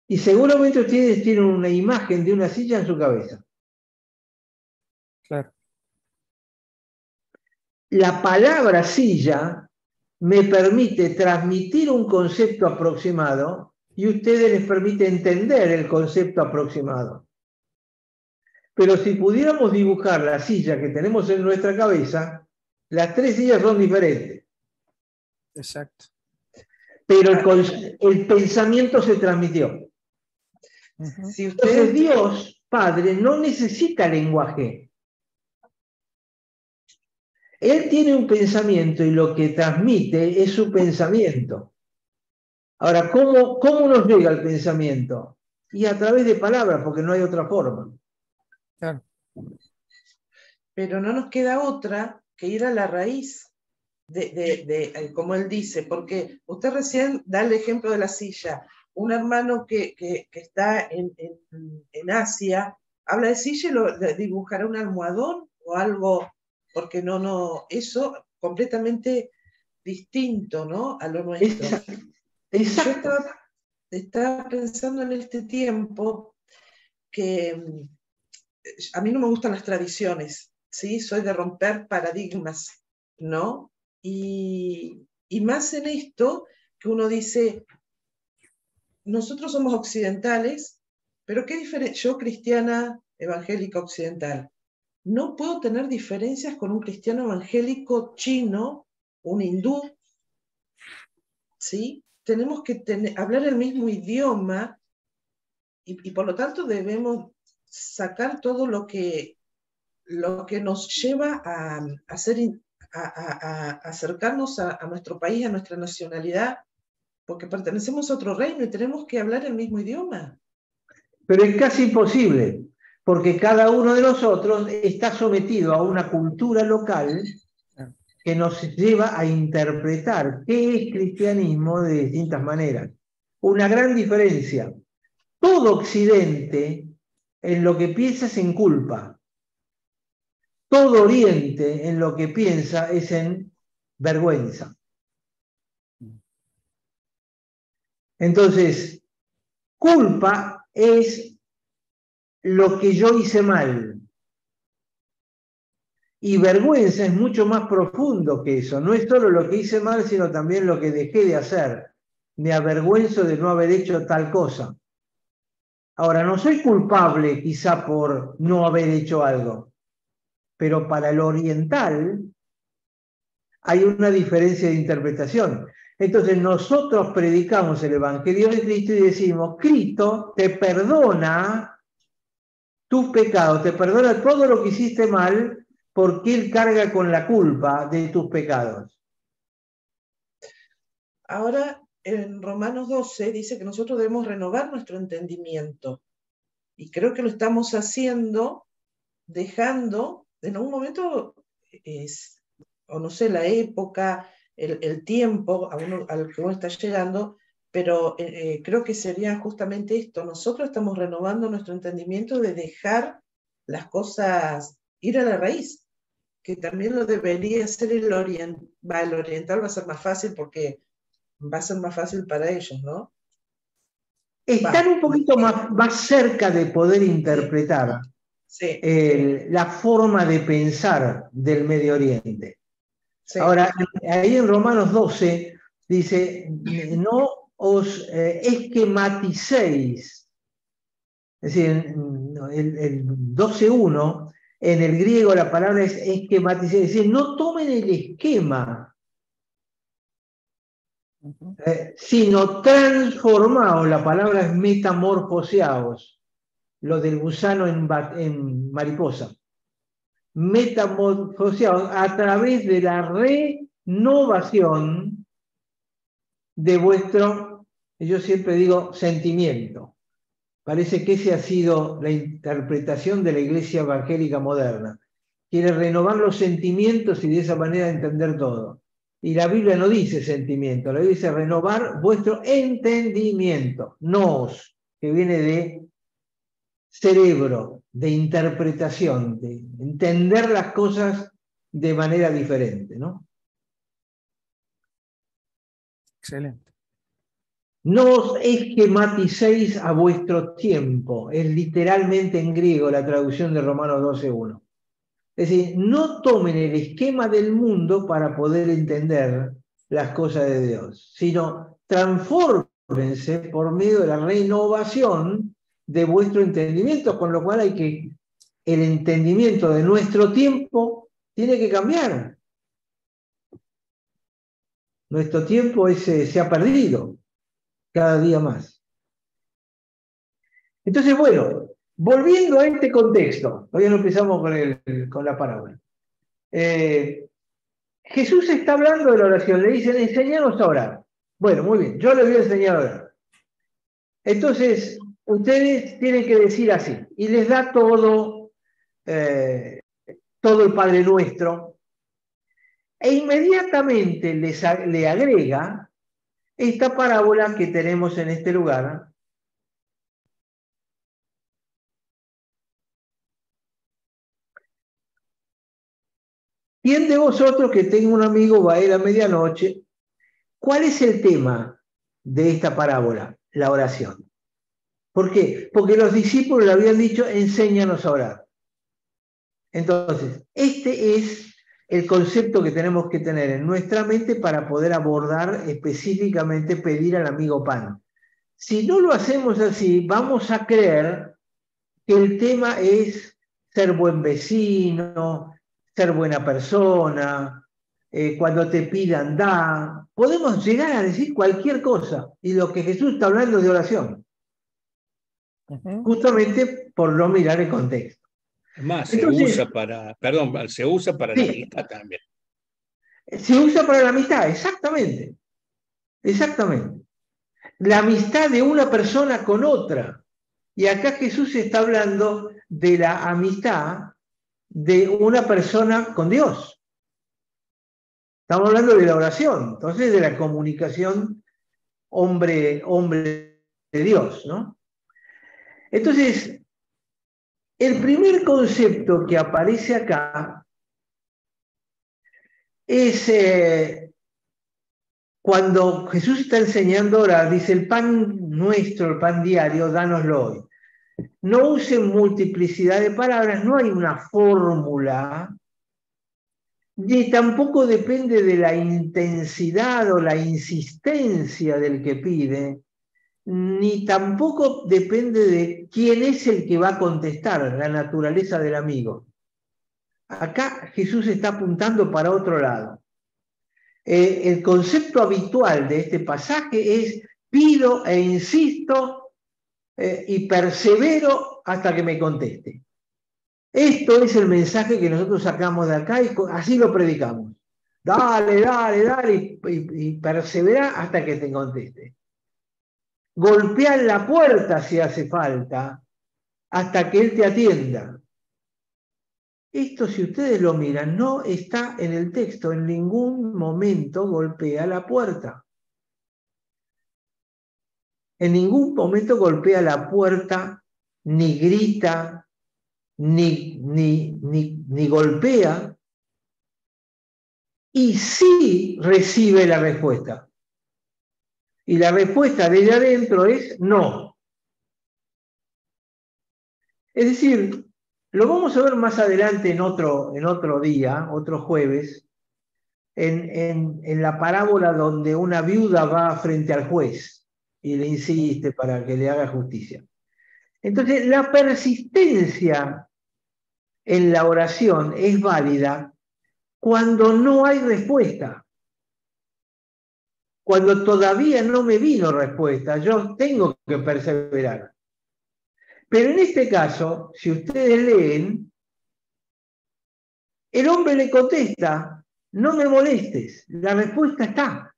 y seguramente ustedes tienen una imagen de una silla en su cabeza. claro. La palabra silla me permite transmitir un concepto aproximado y ustedes les permite entender el concepto aproximado. Pero si pudiéramos dibujar la silla que tenemos en nuestra cabeza, las tres sillas son diferentes. Exacto. Pero el pensamiento se transmitió. Si Entonces ustedes Dios, Padre, no necesita lenguaje. Él tiene un pensamiento y lo que transmite es su pensamiento. Ahora, ¿cómo nos llega el pensamiento? Y a través de palabras, porque no hay otra forma. Claro. pero no nos queda otra que ir a la raíz como él dice, porque usted recién da el ejemplo de la silla. Un hermano que está en Asia habla de silla y le dibujará un almohadón o algo, porque eso completamente distinto, ¿no?, a lo nuestro. Exacto. Yo estaba pensando en este tiempo que a mí no me gustan las tradiciones, ¿sí? Soy de romper paradigmas, ¿no? Y más en esto que uno dice, nosotros somos occidentales, pero ¿qué diferencia? Yo, cristiana evangélica occidental, no puedo tener diferencias con un cristiano evangélico chino, un hindú, ¿sí? Tenemos que hablar el mismo idioma y por lo tanto debemos sacar todo lo que nos lleva a acercarnos a nuestro país, a nuestra nacionalidad, porque pertenecemos a otro reino y tenemos que hablar el mismo idioma. Pero es casi imposible, porque cada uno de nosotros está sometido a una cultura local que nos lleva a interpretar qué es cristianismo de distintas maneras. Una gran diferencia. Todo Occidente en lo que piensa es en culpa. Todo Oriente en lo que piensa es en vergüenza. Entonces, culpa es lo que yo hice mal. Y vergüenza es mucho más profundo que eso. No es solo lo que hice mal, sino también lo que dejé de hacer. Me avergüenzo de no haber hecho tal cosa. Ahora, no soy culpable quizá por no haber hecho algo, pero para el oriental hay una diferencia de interpretación. Entonces nosotros predicamos el Evangelio de Cristo y decimos, Cristo te perdona tus pecados, te perdona todo lo que hiciste mal, porque Él carga con la culpa de tus pecados. ahora en Romanos 12 dice que nosotros debemos renovar nuestro entendimiento. Y creo que lo estamos haciendo dejando, en un momento, o no sé, la época, el tiempo al que uno está llegando, pero creo que sería justamente esto. Nosotros estamos renovando nuestro entendimiento de dejar las cosas ir a la raíz, que también lo debería hacer el oriental va a ser más fácil porque va a ser más fácil para ellos, ¿no? Están un poquito más cerca de poder interpretar sí. La forma de pensar del Medio Oriente. Sí. Ahora, ahí en Romanos 12 dice, no os esquematicéis. Es decir, el 12.1, en el griego la palabra es esquematicéis, es decir, no tomen el esquema, sino transformaos, la palabra es metamorfoseaos, lo del gusano en mariposa. Metamorfoseados a través de la renovación de vuestro, yo siempre digo, sentimiento. Parece que esa ha sido la interpretación de la Iglesia Evangélica moderna. Quiere renovar los sentimientos y de esa manera entender todo. Y la Biblia no dice sentimiento, la Biblia dice renovar vuestro entendimiento, nous, que viene de cerebro, de interpretación, de entender las cosas de manera diferente, ¿no? Excelente. No os esquematicéis a vuestro tiempo, es literalmente en griego la traducción de Romanos 12.1. Es decir, no tomen el esquema del mundo para poder entender las cosas de Dios, sino transfórmense por medio de la renovación de vuestro entendimiento, con lo cual el entendimiento de nuestro tiempo tiene que cambiar. Nuestro tiempo se ha perdido cada día más. Entonces, bueno, volviendo a este contexto, todavía no empezamos con la parábola. Jesús está hablando de la oración, le dicen, enséñanos a orar. Bueno, muy bien, yo les voy a enseñar a orar. Entonces, ustedes tienen que decir así, y les da todo el Padre Nuestro, e inmediatamente le agrega esta parábola que tenemos en este lugar. ¿Quién de vosotros que tenga un amigo va a ir a medianoche? ¿Cuál es el tema de esta parábola? La oración. ¿Por qué? Porque los discípulos le habían dicho, enséñanos a orar. Entonces, este es el concepto que tenemos que tener en nuestra mente para poder abordar específicamente pedir al amigo pan. Si no lo hacemos así, vamos a creer que el tema es ser buen vecino, ser buena persona, cuando te pidan da. Podemos llegar a decir cualquier cosa, y lo que Jesús está hablando es de oración. Justamente por no mirar el contexto. Es más, Entonces, se usa para sí, la amistad también. Se usa para la amistad, exactamente. Exactamente. La amistad de una persona con otra. Y acá Jesús está hablando de la amistad de una persona con Dios. Estamos hablando de la oración, entonces de la comunicación hombre de Dios, ¿no? Entonces, el primer concepto que aparece acá es cuando Jesús está enseñando a orar, dice, el pan nuestro, el pan diario, dánoslo hoy. No usen multiplicidad de palabras, no hay una fórmula, ni tampoco depende de la intensidad o la insistencia del que pide, ni tampoco depende de quién es el que va a contestar, la naturaleza del amigo. Acá Jesús está apuntando para otro lado. El concepto habitual de este pasaje es pido e insisto y persevero hasta que me conteste. Esto es el mensaje que nosotros sacamos de acá y así lo predicamos. Dale, dale, dale, y persevera hasta que te conteste. Golpea en la puerta si hace falta, hasta que él te atienda. Esto, si ustedes lo miran, no está en el texto. En ningún momento golpea la puerta. En ningún momento golpea la puerta, ni grita, ni golpea. Y sí recibe la respuesta. Y la respuesta de ella adentro es no. Es decir, lo vamos a ver más adelante en otro día, otro jueves, en la parábola donde una viuda va frente al juez y le insiste para que le haga justicia. Entonces, la persistencia en la oración es válida cuando no hay respuesta. Cuando todavía no me vino respuesta, yo tengo que perseverar. Pero en este caso, si ustedes leen, el hombre le contesta, no me molestes, la respuesta está.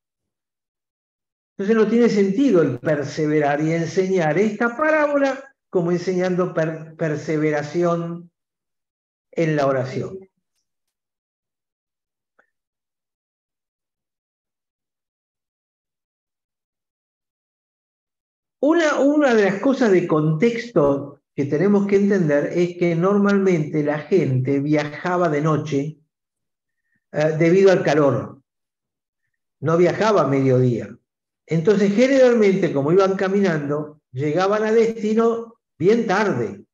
Entonces no tiene sentido el perseverar y enseñar esta parábola como enseñando perseveración en la oración. Una de las cosas de contexto que tenemos que entender es que normalmente la gente viajaba de noche debido al calor. No viajaba a mediodía. Entonces, generalmente, como iban caminando, llegaban a destino bien tarde.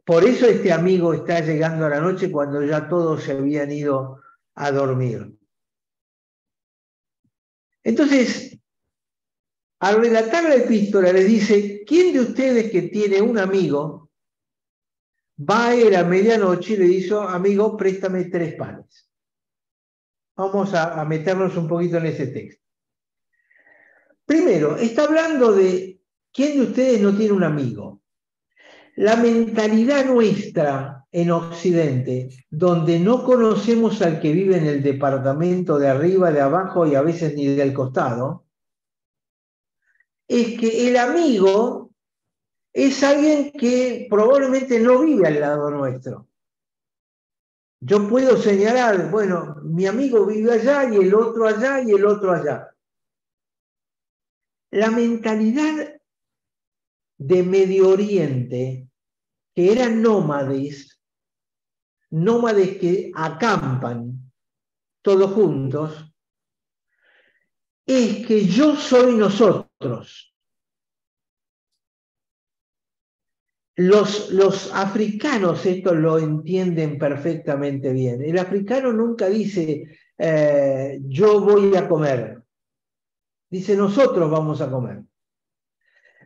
Por eso este amigo está llegando a la noche cuando ya todos se habían ido a dormir. Entonces, al relatar la epístola, le dice, ¿quién de ustedes que tiene un amigo va a ir a medianoche y le dice, amigo, préstame 3 panes? Vamos a meternos un poquito en ese texto. Primero, está hablando de quién de ustedes no tiene un amigo. La mentalidad nuestra en Occidente, donde no conocemos al que vive en el departamento de arriba, de abajo y a veces ni del costado, es que el amigo es alguien que probablemente no vive al lado nuestro. Yo puedo señalar, bueno, mi amigo vive allá y el otro allá y el otro allá. La mentalidad de Medio Oriente, que eran nómades que acampan todos juntos, es que yo soy nosotros. Los africanos esto lo entienden perfectamente bien. El africano nunca dice, yo voy a comer. Dice, nosotros vamos a comer.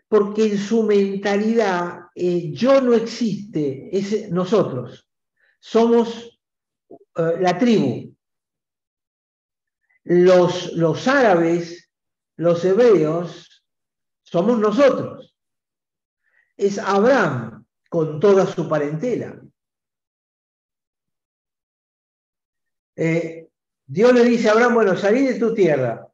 Porque en su mentalidad, yo no existe, es nosotros. Somos la tribu. Los árabes, los hebreos, somos nosotros. Es Abraham con toda su parentela. Dios le dice a Abraham, bueno, salí de tu tierra.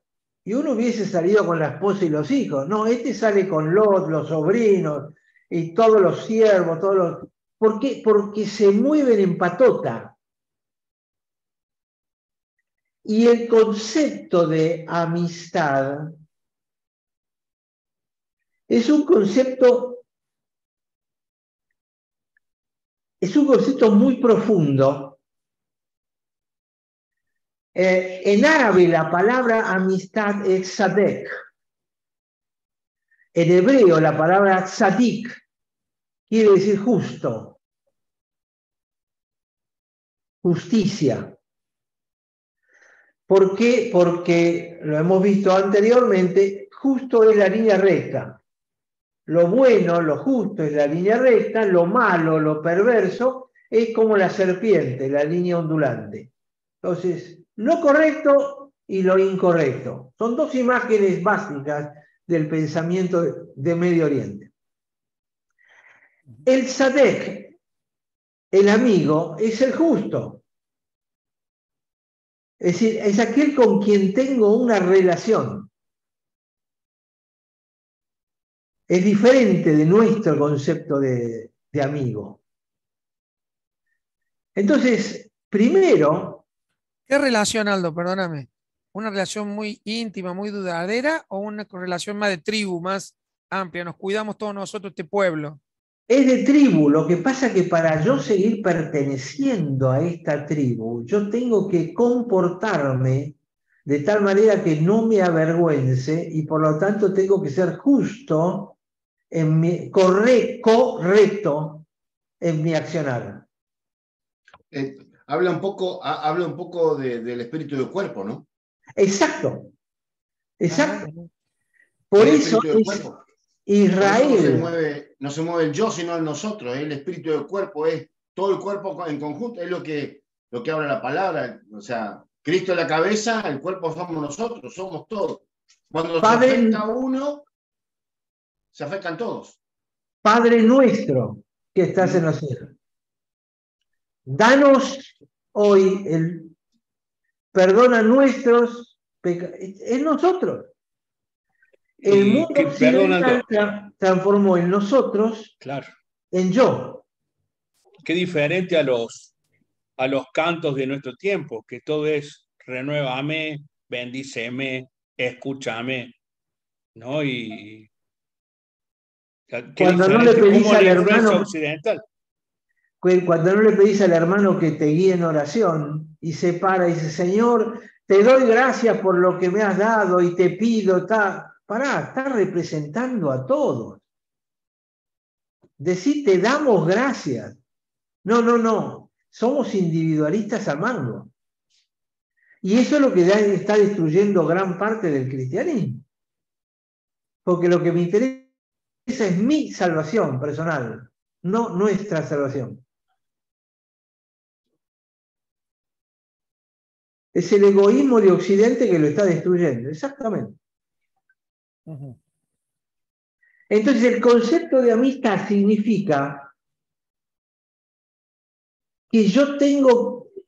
Y uno hubiese salido con la esposa y los hijos. No, este sale con Lot, los sobrinos y todos los siervos, todos los... ¿Por qué? Porque se mueven en patota. Y el concepto de amistad es un concepto muy profundo. En árabe la palabra amistad es sadek. En hebreo la palabra tzadik quiere decir justo, justicia. ¿Por qué? Porque lo hemos visto anteriormente, justo es la línea recta. Lo bueno, lo justo es la línea recta, lo malo, lo perverso es como la serpiente, la línea ondulante. Entonces, lo correcto y lo incorrecto. Son dos imágenes básicas del pensamiento de Medio Oriente. El Sadek, el amigo, es el justo. Es decir, es aquel con quien tengo una relación. Es diferente de nuestro concepto de amigo. Entonces, primero... ¿Qué relación, Aldo? Perdóname. ¿Una relación muy íntima, muy duradera o una relación más de tribu, más amplia? Nos cuidamos todos nosotros, este pueblo. Es de tribu, lo que pasa es que para yo seguir perteneciendo a esta tribu, yo tengo que comportarme de tal manera que no me avergüence y por lo tanto tengo que ser justo, correcto en mi accionar. Habla un poco del espíritu del cuerpo, ¿no? Exacto. Por El eso espíritu del es cuerpo. Israel. Por eso no se mueve el yo, sino el nosotros. El espíritu del cuerpo es todo el cuerpo en conjunto, es lo que habla la palabra. O sea, Cristo es la cabeza, el cuerpo somos nosotros, somos todos. Cuando se afecta a uno, se afectan todos. Padre nuestro que estás en los cielos, danos hoy perdona nuestros pecados. Es nosotros. El mundo occidental transformó en nosotros, claro, en yo. Qué diferente a los cantos de nuestro tiempo, que todo es renuévame, bendíceme, escúchame, ¿no? Y cuando no le pedís al hermano occidental. Cuando no le pedís al hermano que te guíe en oración y se para y dice, Señor, te doy gracias por lo que me has dado y te pido, está representando a todos. Decir, te damos gracias. No. Somos individualistas al mango. Y eso es lo que está destruyendo gran parte del cristianismo. Porque lo que me interesa es mi salvación personal, no nuestra salvación. Es el egoísmo de Occidente que lo está destruyendo, exactamente. Entonces el concepto de amistad significa que yo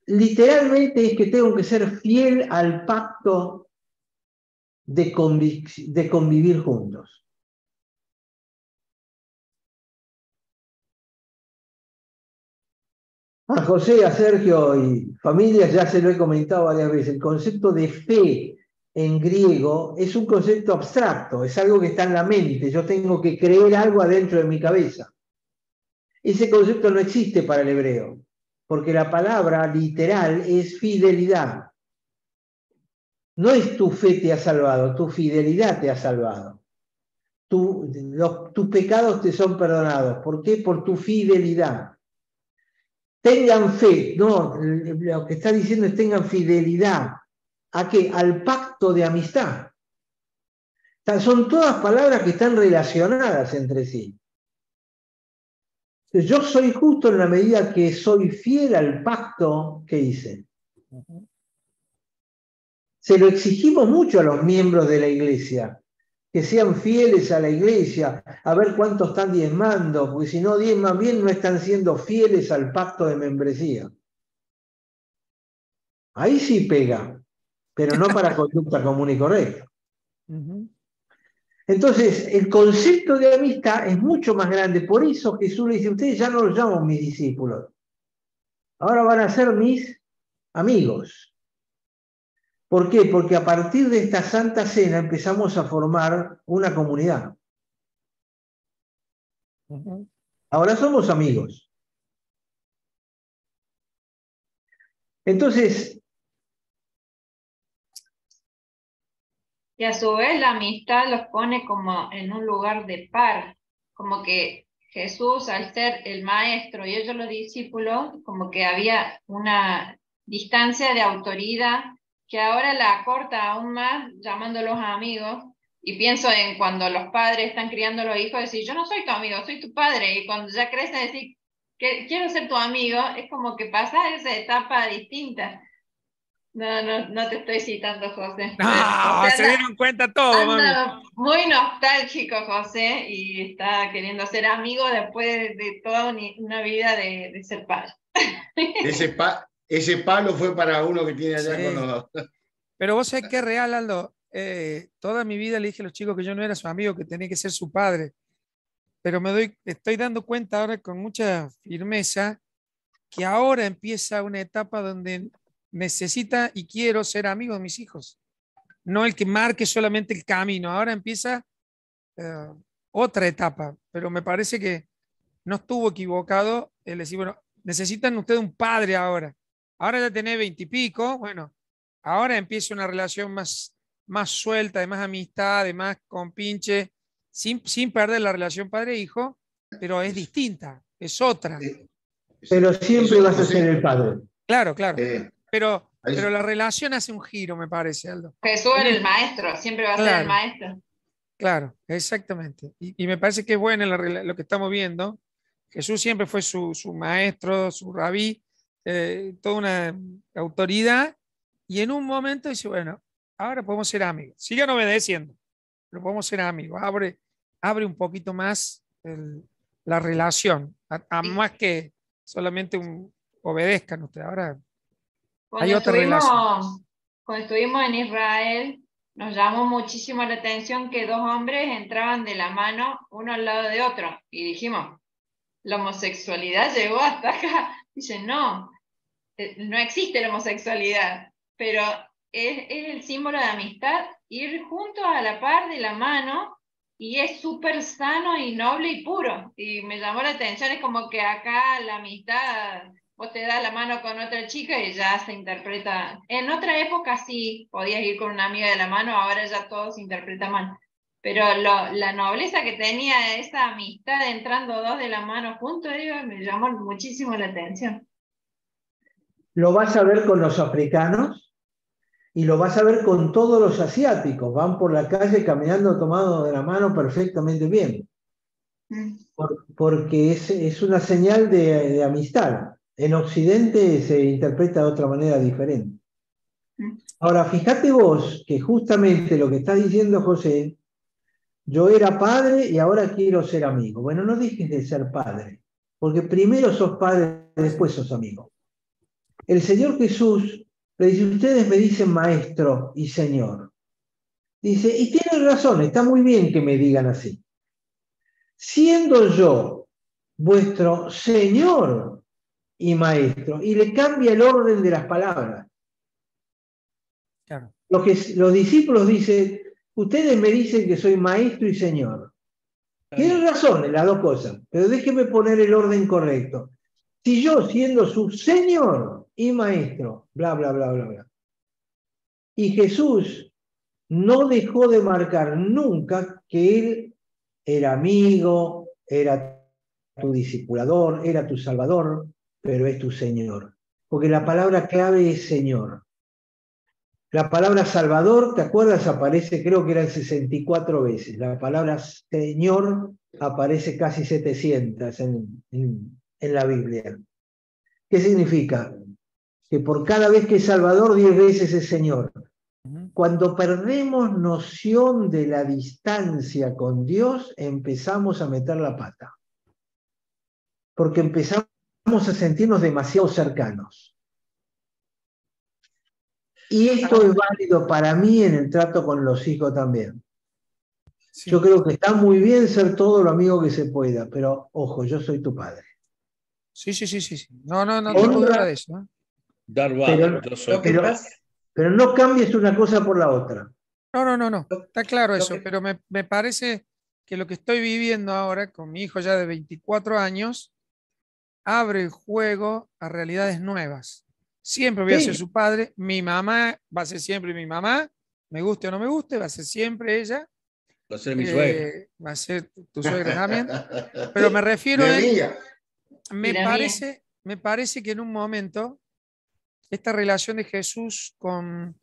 literalmente es que tengo que ser fiel al pacto de convivir juntos. A José, a Sergio y familias ya se lo he comentado varias veces. El concepto de fe en griego es un concepto abstracto, es algo que está en la mente. Yo tengo que creer algo adentro de mi cabeza. Ese concepto no existe para el hebreo, porque la palabra literal es fidelidad. No es tu fe te ha salvado, tu fidelidad te ha salvado. Tus pecados te son perdonados. ¿Por qué? Por tu fidelidad. Tengan fe, no, lo que está diciendo es tengan fidelidad. ¿A qué? Al pacto de amistad. Son todas palabras que están relacionadas entre sí. Yo soy justo en la medida que soy fiel al pacto que hice. Se lo exigimos mucho a los miembros de la iglesia, que sean fieles a la iglesia, a ver cuántos están diezmando, porque si no diezman bien no están siendo fieles al pacto de membresía. Ahí sí pega, pero no para conducta común y correcta. Entonces, el concepto de amistad es mucho más grande. Por eso Jesús le dice, ustedes ya no los llaman mis discípulos. Ahora van a ser mis amigos. ¿Por qué? Porque a partir de esta Santa Cena empezamos a formar una comunidad. Ahora somos amigos. Entonces... Y a su vez la amistad los pone como en un lugar de par, como que Jesús, al ser el maestro y ellos los discípulos, como que había una distancia de autoridad que ahora la acorta aún más llamándolos amigos. Y pienso en cuando los padres están criando a los hijos, decir, yo no soy tu amigo, soy tu padre. Y cuando ya crecen, decir, que quiero ser tu amigo, es como que pasa esa etapa distinta. No te estoy citando, José. No, se dieron cuenta todo, anda muy nostálgico, José, y está queriendo ser amigo después de toda una vida de ser padre. ese palo fue para uno que tiene allá Sí. con los... Pero vos sabés que es real, Aldo. Toda mi vida le dije a los chicos que yo no era su amigo, que tenía que ser su padre. Pero estoy dando cuenta ahora con mucha firmeza que ahora empieza una etapa donde necesita y quiero ser amigo de mis hijos. No el que marque solamente el camino. Ahora empieza eh, otra etapa. Pero me parece que no estuvo equivocado el decir, bueno, necesitan ustedes un padre ahora. Ahora ya tenés 20 y pico, bueno, ahora empieza una relación más suelta, de más amistad, de más compinche, sin perder la relación padre-hijo, pero es distinta, es otra. Pero siempre Eso, vas a José, ser el padre. Claro, claro. Pero ahí- la relación hace un giro, me parece, Aldo. Jesús era el maestro, siempre va a ser el Claro. maestro. Claro, exactamente. Y me parece que es bueno lo que estamos viendo. Jesús siempre fue su maestro, su rabí, toda una autoridad, y en un momento dice, bueno, ahora podemos ser amigos. Sigan obedeciendo, pero podemos ser amigos. Abre un poquito más la relación, a más que solamente obedezcan ustedes. Ahora hay otra relación. Cuando estuvimos en Israel, nos llamó muchísimo la atención que dos hombres entraban de la mano uno al lado de otro. Y dijimos, la homosexualidad llegó hasta acá. Dice, no, no existe la homosexualidad, pero es el símbolo de amistad, ir juntos a la par de la mano, y es súper sano y noble y puro. Y me llamó la atención, es como que acá la amistad, vos te das la mano con otra chica y ya se interpreta. En otra época sí podías ir con una amiga de la mano, ahora ya todo se interpreta mal. Pero la nobleza que tenía esa amistad entrando dos de la mano juntos, digo, me llamó muchísimo la atención. Lo vas a ver con los africanos y lo vas a ver con todos los asiáticos. Van por la calle caminando tomados de la mano perfectamente bien. Porque es una señal de amistad. En Occidente se interpreta de otra manera diferente. Ahora, fíjate vos que justamente lo que está diciendo José, yo era padre y ahora quiero ser amigo. Bueno, no dejes de ser padre, porque primero sos padre, después sos amigo. El Señor Jesús le dice, ustedes me dicen maestro y Señor. Dice, y tienen razón, está muy bien que me digan así. Siendo yo vuestro Señor y Maestro, y le cambia el orden de las palabras. Claro. Los discípulos dicen, ustedes me dicen que soy Maestro y Señor. Tienen razón en las dos cosas, pero déjenme poner el orden correcto. Si yo, siendo su Señor y Maestro, bla, bla, bla, bla, bla. Y Jesús no dejó de marcar nunca que Él era amigo, era tu discipulador, era tu salvador, pero es tu Señor. Porque la palabra clave es Señor. La palabra Salvador, ¿te acuerdas? Aparece, creo que eran 64 veces. La palabra Señor aparece casi 700 en la Biblia. ¿Qué significa? Que por cada vez que es Salvador, 10 veces es Señor. Cuando perdemos noción de la distancia con Dios, empezamos a meter la pata. Porque empezamos a sentirnos demasiado cercanos. Y esto es válido para mí en el trato con los hijos también. Sí. Yo creo que está muy bien ser todo lo amigo que se pueda, pero ojo, yo soy tu padre. Sí. No tengo duda de eso. Dar valor, yo soy tu padre. Pero no cambies una cosa por la otra. No. Está claro eso, pero me parece que lo que estoy viviendo ahora con mi hijo ya de 24 años abre el juego a realidades nuevas. Siempre voy a ser su padre, mi mamá va a ser siempre mi mamá, me guste o no me guste, va a ser siempre ella. Va a ser mi suegra. Va a ser tu suegra también. Pero me refiero me parece que en un momento esta relación de Jesús con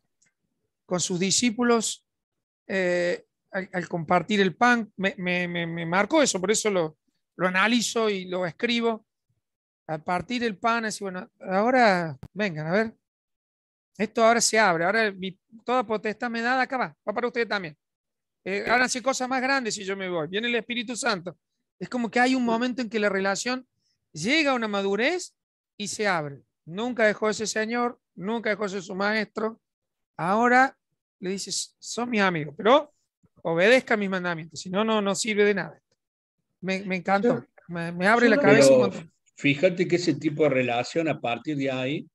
sus discípulos al compartir el pan me marcó eso, por eso lo analizo y lo escribo. Al partir el pan, así, bueno, ahora vengan, a ver, esto ahora se abre, ahora toda potestad me da, acá va para ustedes también. Háganse cosas más grandes si yo me voy, viene el Espíritu Santo. Es como que hay un momento en que la relación llega a una madurez y se abre. nunca dejó de ser Señor, nunca dejó de ser su maestro. Ahora le dice, son mis amigos, pero obedezca mis mandamientos, si no, no sirve de nada. Me encantó, me abre la cabeza un montón. Fíjate que ese tipo de relación a partir de ahí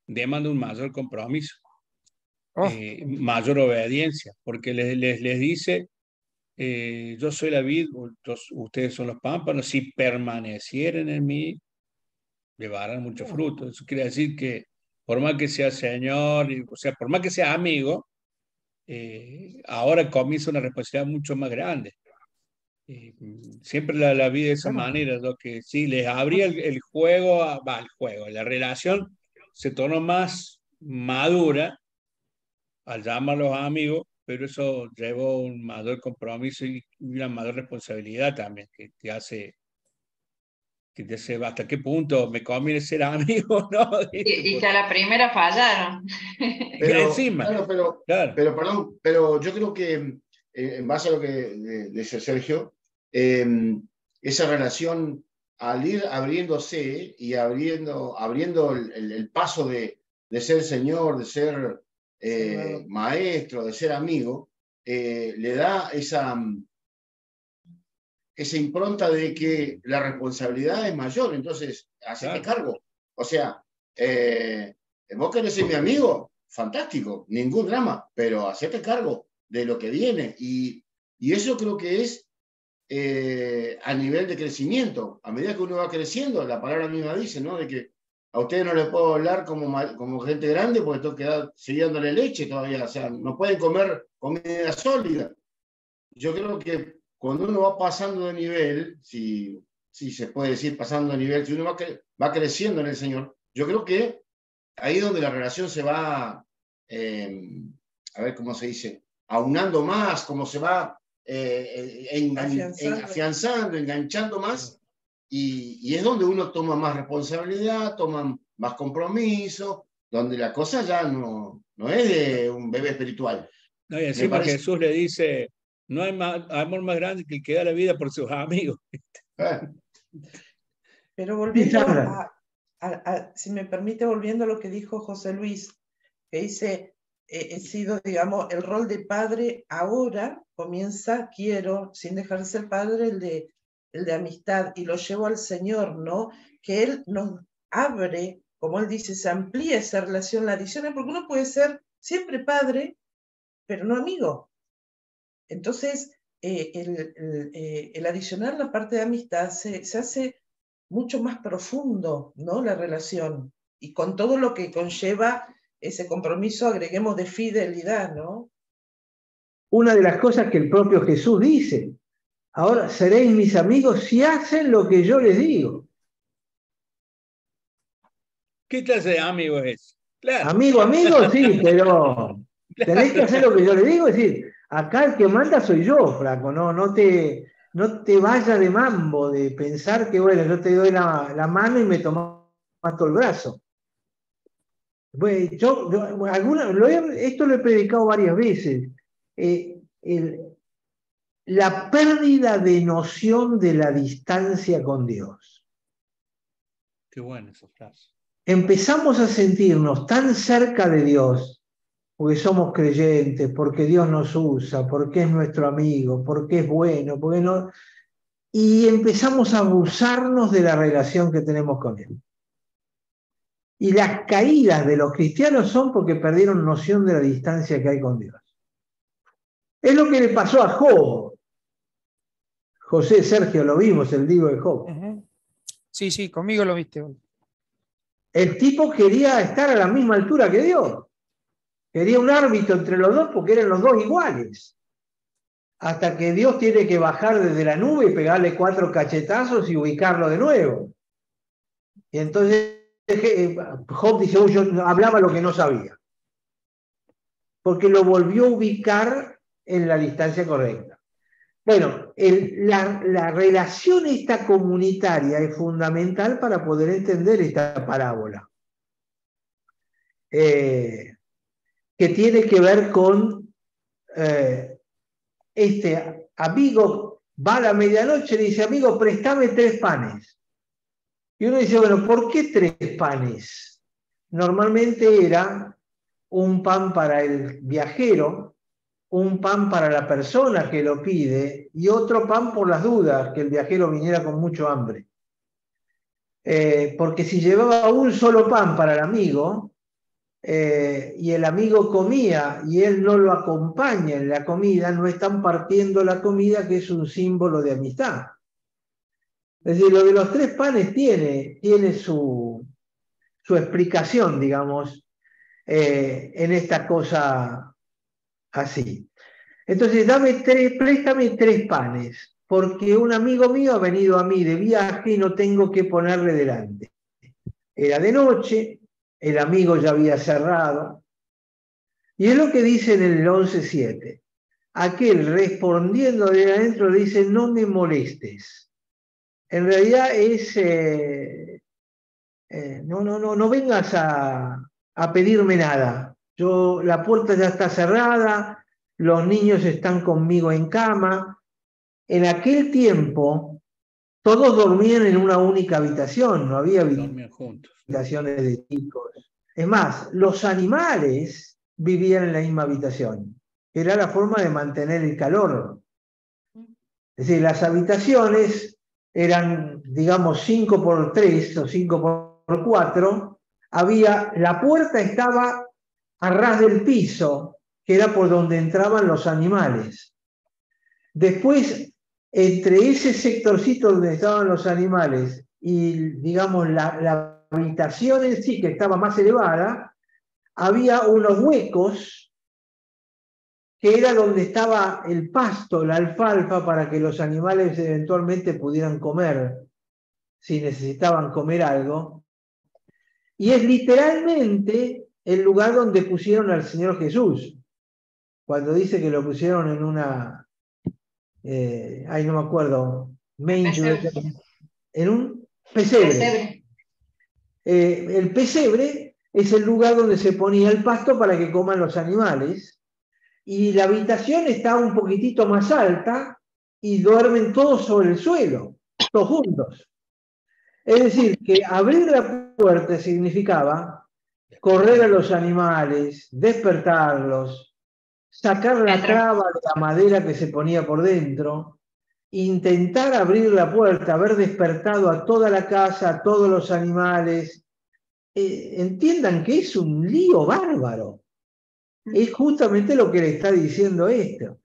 demanda un mayor compromiso, mayor obediencia, porque les dice, yo soy la vid, ustedes son los pámpanos, si permanecieren en mí, llevarán mucho fruto. Eso quiere decir que por más que sea Señor, o sea, por más que sea amigo, ahora comienza una responsabilidad mucho más grande. Siempre la vi de esa manera, ¿no? Que sí, les abría el juego, la relación se tornó más madura al llamarlos amigos, pero eso llevó un mayor compromiso y una mayor responsabilidad también, que te hace hasta qué punto me conviene ser amigo, ¿no? Y que a la primera fallaron. Pero, encima. Claro. Pero perdón, pero yo creo que en base a lo que dice Sergio, esa relación al ir abriéndose y abriendo el paso de ser Señor, de ser maestro, de ser amigo, le da esa impronta de que la responsabilidad es mayor, entonces hacete cargo. O sea, vos querés ser mi amigo, fantástico, ningún drama, pero hacete cargo de lo que viene. Y eso creo que es a nivel de crecimiento. A medida que uno va creciendo, la palabra misma dice, ¿no? De que a ustedes no les puedo hablar como gente grande porque tengo que seguir dándole leche todavía. O sea, no pueden comer comida sólida. Yo creo que cuando uno va pasando de nivel, si se puede decir pasando de nivel, si uno va creciendo en el Señor, yo creo que ahí es donde la relación se va, a ver cómo se dice, aunando más, como se va afianzando, enganchando más, y es donde uno toma más responsabilidad, toma más compromiso, donde la cosa ya no es de un bebé espiritual. No, y encima Jesús le dice, no hay amor más grande que el que da la vida por sus amigos. Pero volviendo si me permite, volviendo a lo que dijo José Luis, que dice, he sido, digamos, el rol de padre ahora comienza, sin dejar de ser padre, el de amistad, y lo llevo al Señor, ¿no? Que Él nos abre, como Él dice, se amplía esa relación, la adiciona, porque uno puede ser siempre padre, pero no amigo. Entonces, el adicionar la parte de amistad se hace mucho más profundo, ¿no? La relación, y con todo lo que conlleva ese compromiso, agreguemos de fidelidad, ¿no? Una de las cosas que el propio Jesús dice, ahora seréis mis amigos si hacen lo que yo les digo. ¿Qué clase de amigo es? Claro. Amigo, sí, pero tenés que hacer lo que yo les digo, es decir, acá el que manda soy yo, flaco, no te vayas de mambo, de pensar que, bueno, yo te doy la mano y me tomas todo el brazo. Bueno, esto lo he predicado varias veces. La pérdida de noción de la distancia con Dios. Qué bueno esa frase. Empezamos a sentirnos tan cerca de Dios, porque somos creyentes, porque Dios nos usa, porque es nuestro amigo, porque es bueno, y empezamos a abusarnos de la relación que tenemos con Él. Y las caídas de los cristianos son porque perdieron noción de la distancia que hay con Dios. Es lo que le pasó a Job. José, Sergio, lo vimos, el libro de Job. Sí, conmigo lo viste hoy. El tipo quería estar a la misma altura que Dios. Quería un árbitro entre los dos porque eran los dos iguales. Hasta que Dios tiene que bajar desde la nube y pegarle 4 cachetazos y ubicarlo de nuevo. Y entonces Job dice, yo hablaba lo que no sabía. Porque lo volvió a ubicar en la distancia correcta. Bueno, la relación esta comunitaria es fundamental para poder entender esta parábola. Que tiene que ver con este amigo va a la medianoche y dice, amigo, préstame 3 panes. Y uno dice, bueno, ¿por qué 3 panes? normalmente era un pan para el viajero, un pan para la persona que lo pide y otro pan por las dudas, que el viajero viniera con mucho hambre. Porque si llevaba un solo pan para el amigo y el amigo comía y él no lo acompaña en la comida, no están partiendo la comida, que es un símbolo de amistad. Es decir, lo de los 3 panes tiene su explicación, digamos, en esta cosa así. Entonces, préstame 3 panes, porque un amigo mío ha venido a mí de viaje y no tengo que ponerle delante. Era de noche, el amigo ya había cerrado, y es lo que dice en el 11:7. Aquel respondiendo de adentro le dice, no me molestes. En realidad es, no vengas a pedirme nada. La puerta ya está cerrada, los niños están conmigo en cama. En aquel tiempo, todos dormían en una única habitación, no había habitaciones de chicos. Es más, los animales vivían en la misma habitación. Era la forma de mantener el calor. Es decir, las habitaciones eran, digamos, 5x3 o 5x4. La puerta estaba a ras del piso, que era por donde entraban los animales. Después, entre ese sectorcito donde estaban los animales y, digamos, la habitación en sí, que estaba más elevada, había unos huecos que era donde estaba el pasto, la alfalfa, para que los animales eventualmente pudieran comer, si necesitaban comer algo. Y es literalmente el lugar donde pusieron al Señor Jesús, cuando dice que lo pusieron en una, no me acuerdo, en un pesebre. El pesebre es el lugar donde se ponía el pasto para que coman los animales, y la habitación está un poquitito más alta y duermen todos sobre el suelo, todos juntos. Es decir, que abrir la puerta significaba correr a los animales, despertarlos, sacar la traba de la madera que se ponía por dentro, intentar abrir la puerta, haber despertado a toda la casa, a todos los animales. Entiendan que es un lío bárbaro. Es justamente lo que le está diciendo esto.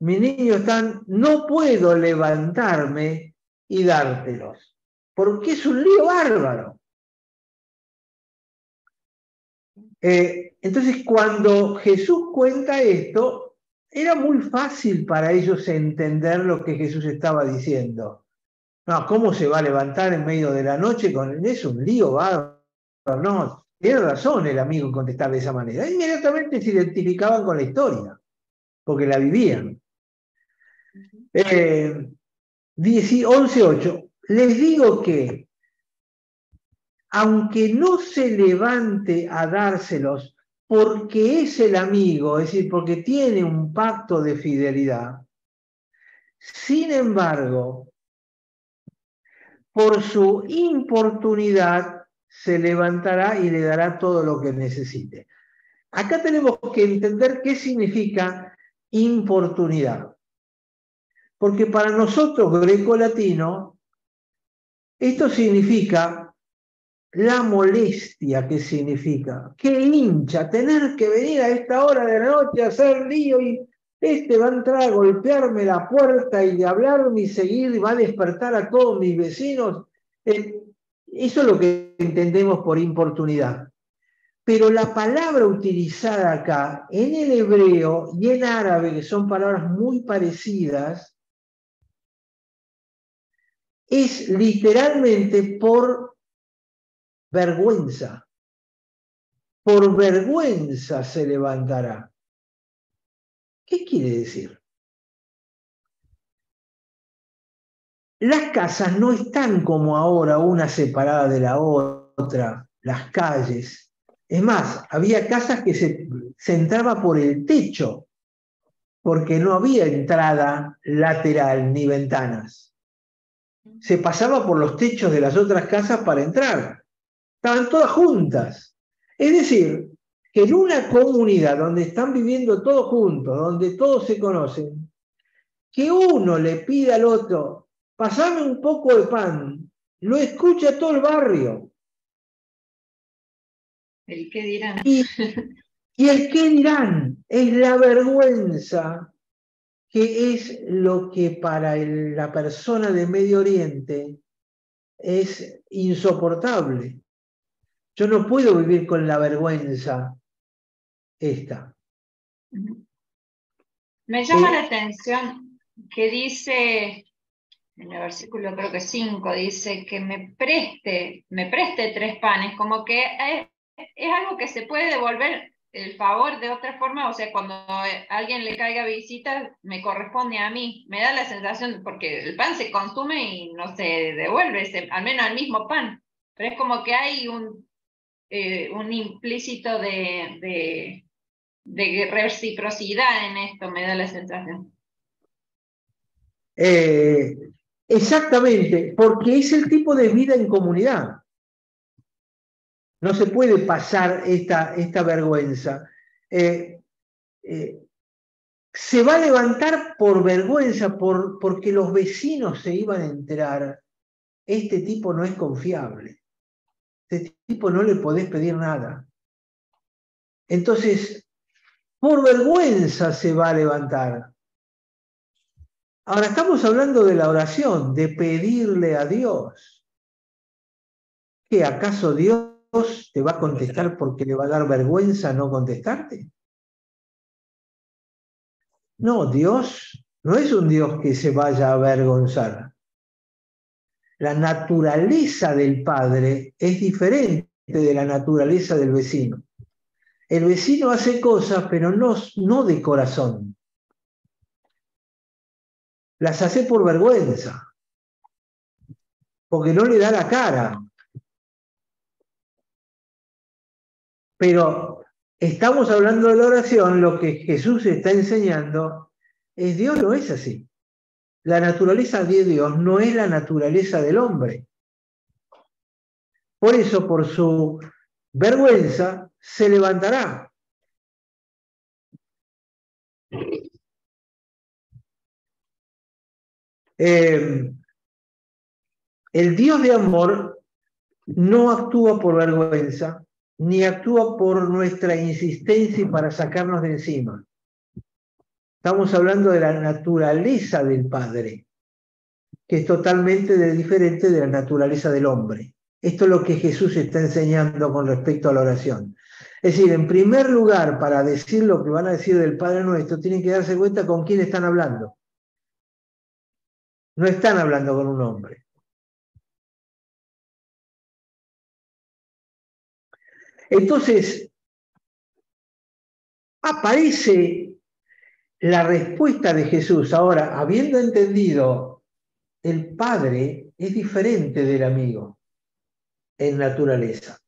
Mis niños no puedo levantarme y dártelos, porque es un lío bárbaro. Entonces, cuando Jesús cuenta esto, era muy fácil para ellos entender lo que Jesús estaba diciendo. No, ¿cómo se va a levantar en medio de la noche? Es un lío bárbaro. No, tiene razón el amigo en contestar de esa manera. Inmediatamente se identificaban con la historia, porque la vivían. 11:8. Les digo que, aunque no se levante a dárselos porque es el amigo, es decir, porque tiene un pacto de fidelidad, sin embargo, por su importunidad se levantará y le dará todo lo que necesite. Acá tenemos que entender qué significa importunidad. Porque para nosotros, greco-latino, esto significa la molestia, que significa, qué hincha, tener que venir a esta hora de la noche a hacer lío y va a entrar a golpearme la puerta y de hablarme y seguir, y va a despertar a todos mis vecinos. Eso es lo que entendemos por importunidad. Pero la palabra utilizada acá, en el hebreo y en árabe, que son palabras muy parecidas, es literalmente por vergüenza. Por vergüenza se levantará. ¿Qué quiere decir? Las casas no están como ahora, una separada de la otra, las calles. Es más, había casas que se entraba por el techo, porque no había entrada lateral ni ventanas. Se pasaba por los techos de las otras casas para entrar. Estaban todas juntas. Es decir, que en una comunidad donde están viviendo todos juntos, donde todos se conocen, que uno le pida al otro, pasame un poco de pan, lo escucha todo el barrio. ¿El qué dirán? Y el qué dirán es la vergüenza, que es lo que para la persona de Medio Oriente es insoportable. Yo no puedo vivir con la vergüenza esta. Me llama la atención que dice, en el versículo creo que 5, dice que me preste 3 panes, como que es algo que se puede devolver el favor de otra forma, o sea, cuando a alguien le caiga visita, me corresponde a mí, me da la sensación, porque el pan se consume y no se devuelve, al menos el mismo pan, pero es como que hay un implícito de reciprocidad en esto, me da la sensación. Exactamente, porque es el tipo de vida en comunidad. No se puede pasar esta vergüenza. Se va a levantar por vergüenza, porque los vecinos se iban a enterar. Este tipo no es confiable. Este tipo no le podés pedir nada. Entonces, por vergüenza se va a levantar. Ahora estamos hablando de la oración, de pedirle a Dios. ¿Qué acaso Dios te va a contestar porque le va a dar vergüenza no contestarte? No, Dios no es un Dios que se vaya a avergonzar. La naturaleza del Padre es diferente de la naturaleza del vecino. El vecino hace cosas, pero no de corazón. Las hace por vergüenza, porque no le da la cara. Pero estamos hablando de la oración, lo que Jesús está enseñando es Dios no es así. La naturaleza de Dios no es la naturaleza del hombre. Por eso, por su vergüenza, se levantará. El Dios de amor no actúa por vergüenza, ni actúa por nuestra insistencia para sacarnos de encima. Estamos hablando de la naturaleza del Padre, que es totalmente diferente de la naturaleza del hombre. Esto es lo que Jesús está enseñando con respecto a la oración. Es decir, en primer lugar, para decir lo que van a decir del Padre Nuestro, tienen que darse cuenta con quién están hablando. No están hablando con un hombre. Entonces, aparece la respuesta de Jesús. Ahora, habiendo entendido, el Padre es diferente del amigo en naturaleza.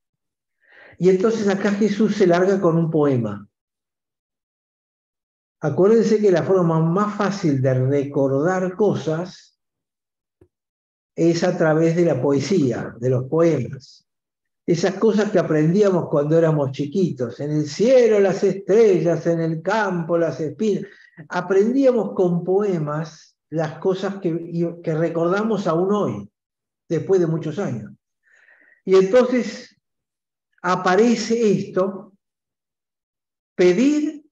Y entonces acá Jesús se larga con un poema. Acuérdense que la forma más fácil de recordar cosas es a través de la poesía, de los poemas. Esas cosas que aprendíamos cuando éramos chiquitos. En el cielo las estrellas, en el campo las espinas. Aprendíamos con poemas las cosas que recordamos aún hoy, después de muchos años. Y entonces aparece esto: pedid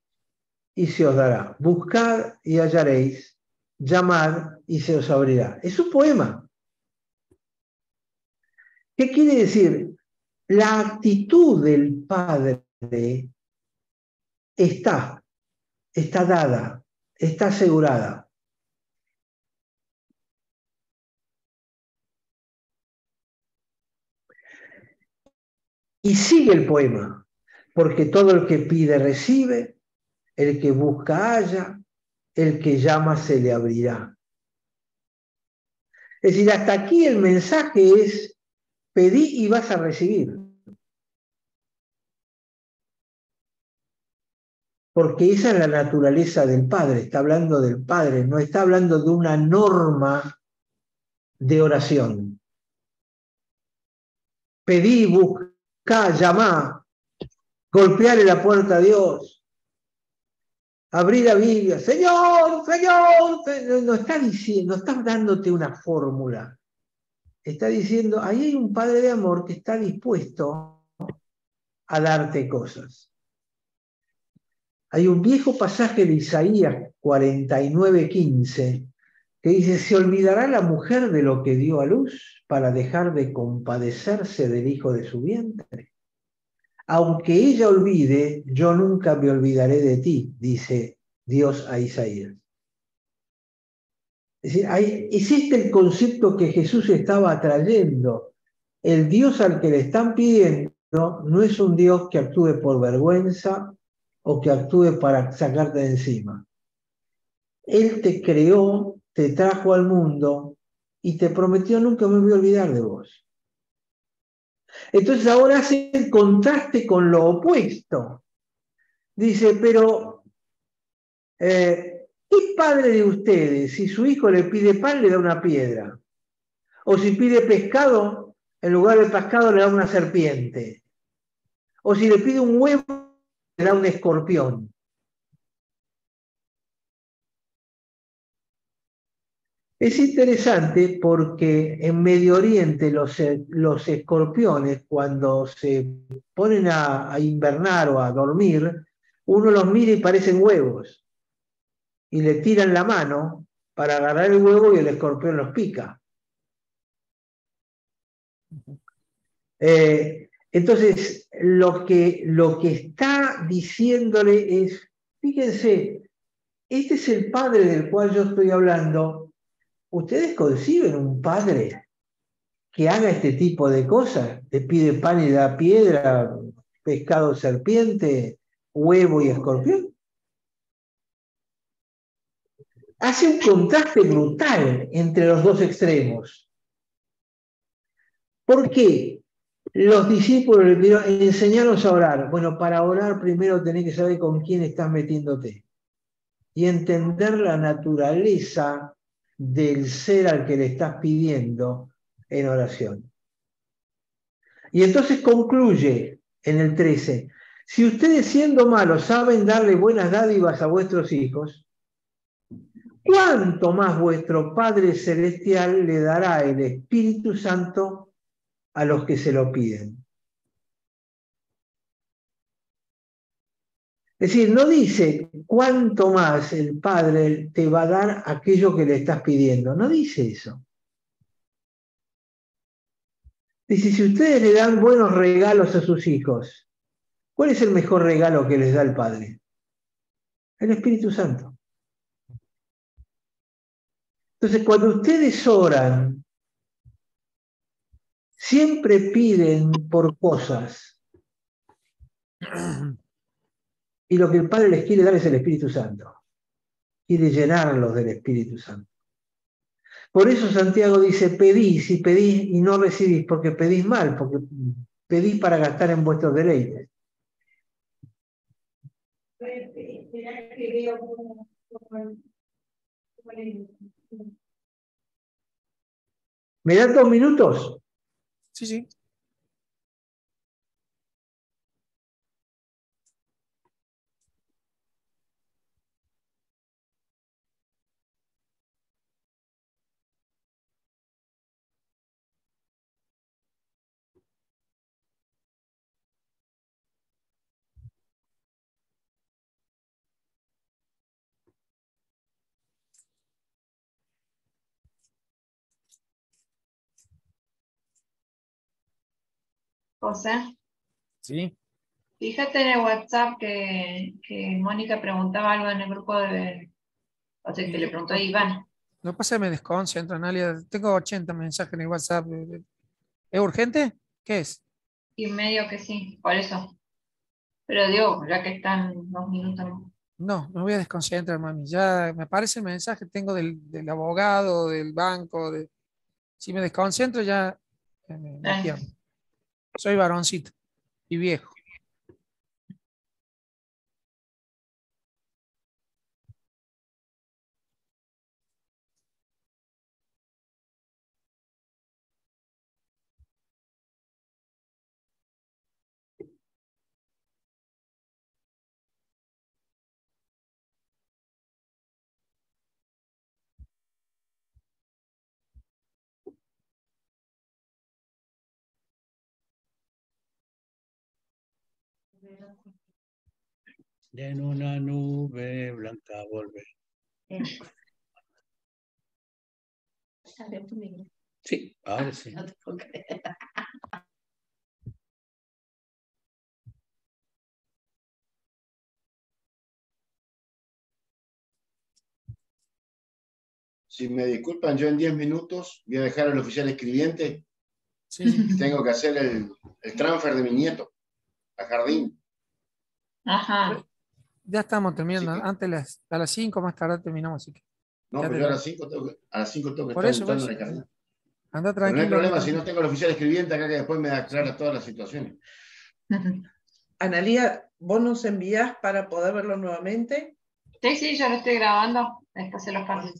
y se os dará, buscad y hallaréis, llamad y se os abrirá. Es un poema. ¿Qué quiere decir? La actitud del Padre está dada, está asegurada. Y sigue el poema, porque todo el que pide recibe, el que busca halla, el que llama se le abrirá. Es decir, hasta aquí el mensaje es: pedí y vas a recibir. Porque esa es la naturaleza del Padre, está hablando del Padre, no está hablando de una norma de oración. Pedí, buscá, llamá, golpearle la puerta a Dios, abrir la Biblia, Señor, Señor, no está diciendo, no está dándote una fórmula. Está diciendo, ahí hay un Padre de amor que está dispuesto a darte cosas. Hay un viejo pasaje de Isaías 49:15 que dice, ¿se olvidará la mujer de lo que dio a luz para dejar de compadecerse del hijo de su vientre? Aunque ella olvide, yo nunca me olvidaré de ti, dice Dios a Isaías. Es decir, es este el concepto que Jesús estaba trayendo. El Dios al que le están pidiendo no es un Dios que actúe por vergüenza o que actúe para sacarte de encima. Él te creó, te trajo al mundo y te prometió nunca me voy a olvidar de vos. Entonces ahora hace el contraste con lo opuesto. Dice, pero ¿qué padre de ustedes, si su hijo le pide pan, le da una piedra? O si pide pescado, en lugar de pescado le da una serpiente. O si le pide un huevo, le da un escorpión. Es interesante porque en Medio Oriente los escorpiones, cuando se ponen a invernar o a dormir, uno los mira y parecen huevos. Y le tiran la mano para agarrar el huevo y el escorpión los pica. Entonces, lo que está diciéndole es, fíjense, este es el padre del cual yo estoy hablando. ¿Ustedes conciben un padre que haga este tipo de cosas? Le pide pan y da piedra, pescado, serpiente, huevo y escorpión. Hace un contraste brutal entre los dos extremos. ¿Por qué? Los discípulos le pidieron, enseñanos a orar. Bueno, para orar primero tenés que saber con quién estás metiéndote y entender la naturaleza del ser al que le estás pidiendo en oración. Y entonces concluye en el 13, si ustedes siendo malos saben darle buenas dádivas a vuestros hijos, ¿cuánto más vuestro Padre Celestial le dará el Espíritu Santo a los que se lo piden? Es decir, no dice cuánto más el Padre te va a dar aquello que le estás pidiendo. No dice eso. Dice, si ustedes le dan buenos regalos a sus hijos, ¿cuál es el mejor regalo que les da el Padre? El Espíritu Santo. Entonces, cuando ustedes oran, siempre piden por cosas. Y lo que el Padre les quiere dar es el Espíritu Santo. Quiere llenarlos del Espíritu Santo. Por eso Santiago dice, pedís y no recibís, porque pedís mal, porque pedís para gastar en vuestros deleites. ¿Me dan 2 minutos? Sí, sí. José, Sí. fíjate en el WhatsApp que Mónica preguntaba algo en el grupo o sea, que le preguntó a Iván. No pasa, me desconcentro, Analia. Tengo 80 mensajes en el WhatsApp. ¿Es urgente? ¿Qué es? Y medio que sí, por eso. Pero digo, ya que están 2 minutos. No, me voy a desconcentrar, mami. Ya me aparece el mensaje, tengo del abogado, del banco. Si me desconcentro, ya me pierdo. Soy varoncito y viejo. En una nube blanca volver. Sí, ahora sí. No te puedo creer. Si me disculpan, yo en 10 minutos voy a dejar al oficial escribiente. Sí. Tengo que hacer el transfer de mi nieto a jardín. Ajá. Ya estamos terminando. Así que- Antes a las 5 más tarde terminamos. Así que No, ya pero te- yo a las 5 tengo que por estar eso, entrando en el jardín. anda Pero no hay tranquilo. problema si no tengo al oficial escribiente acá que después me aclara todas las situaciones. Analía, ¿vos nos envías para poder verlo nuevamente? Sí, yo lo estoy grabando. Después se lo paso.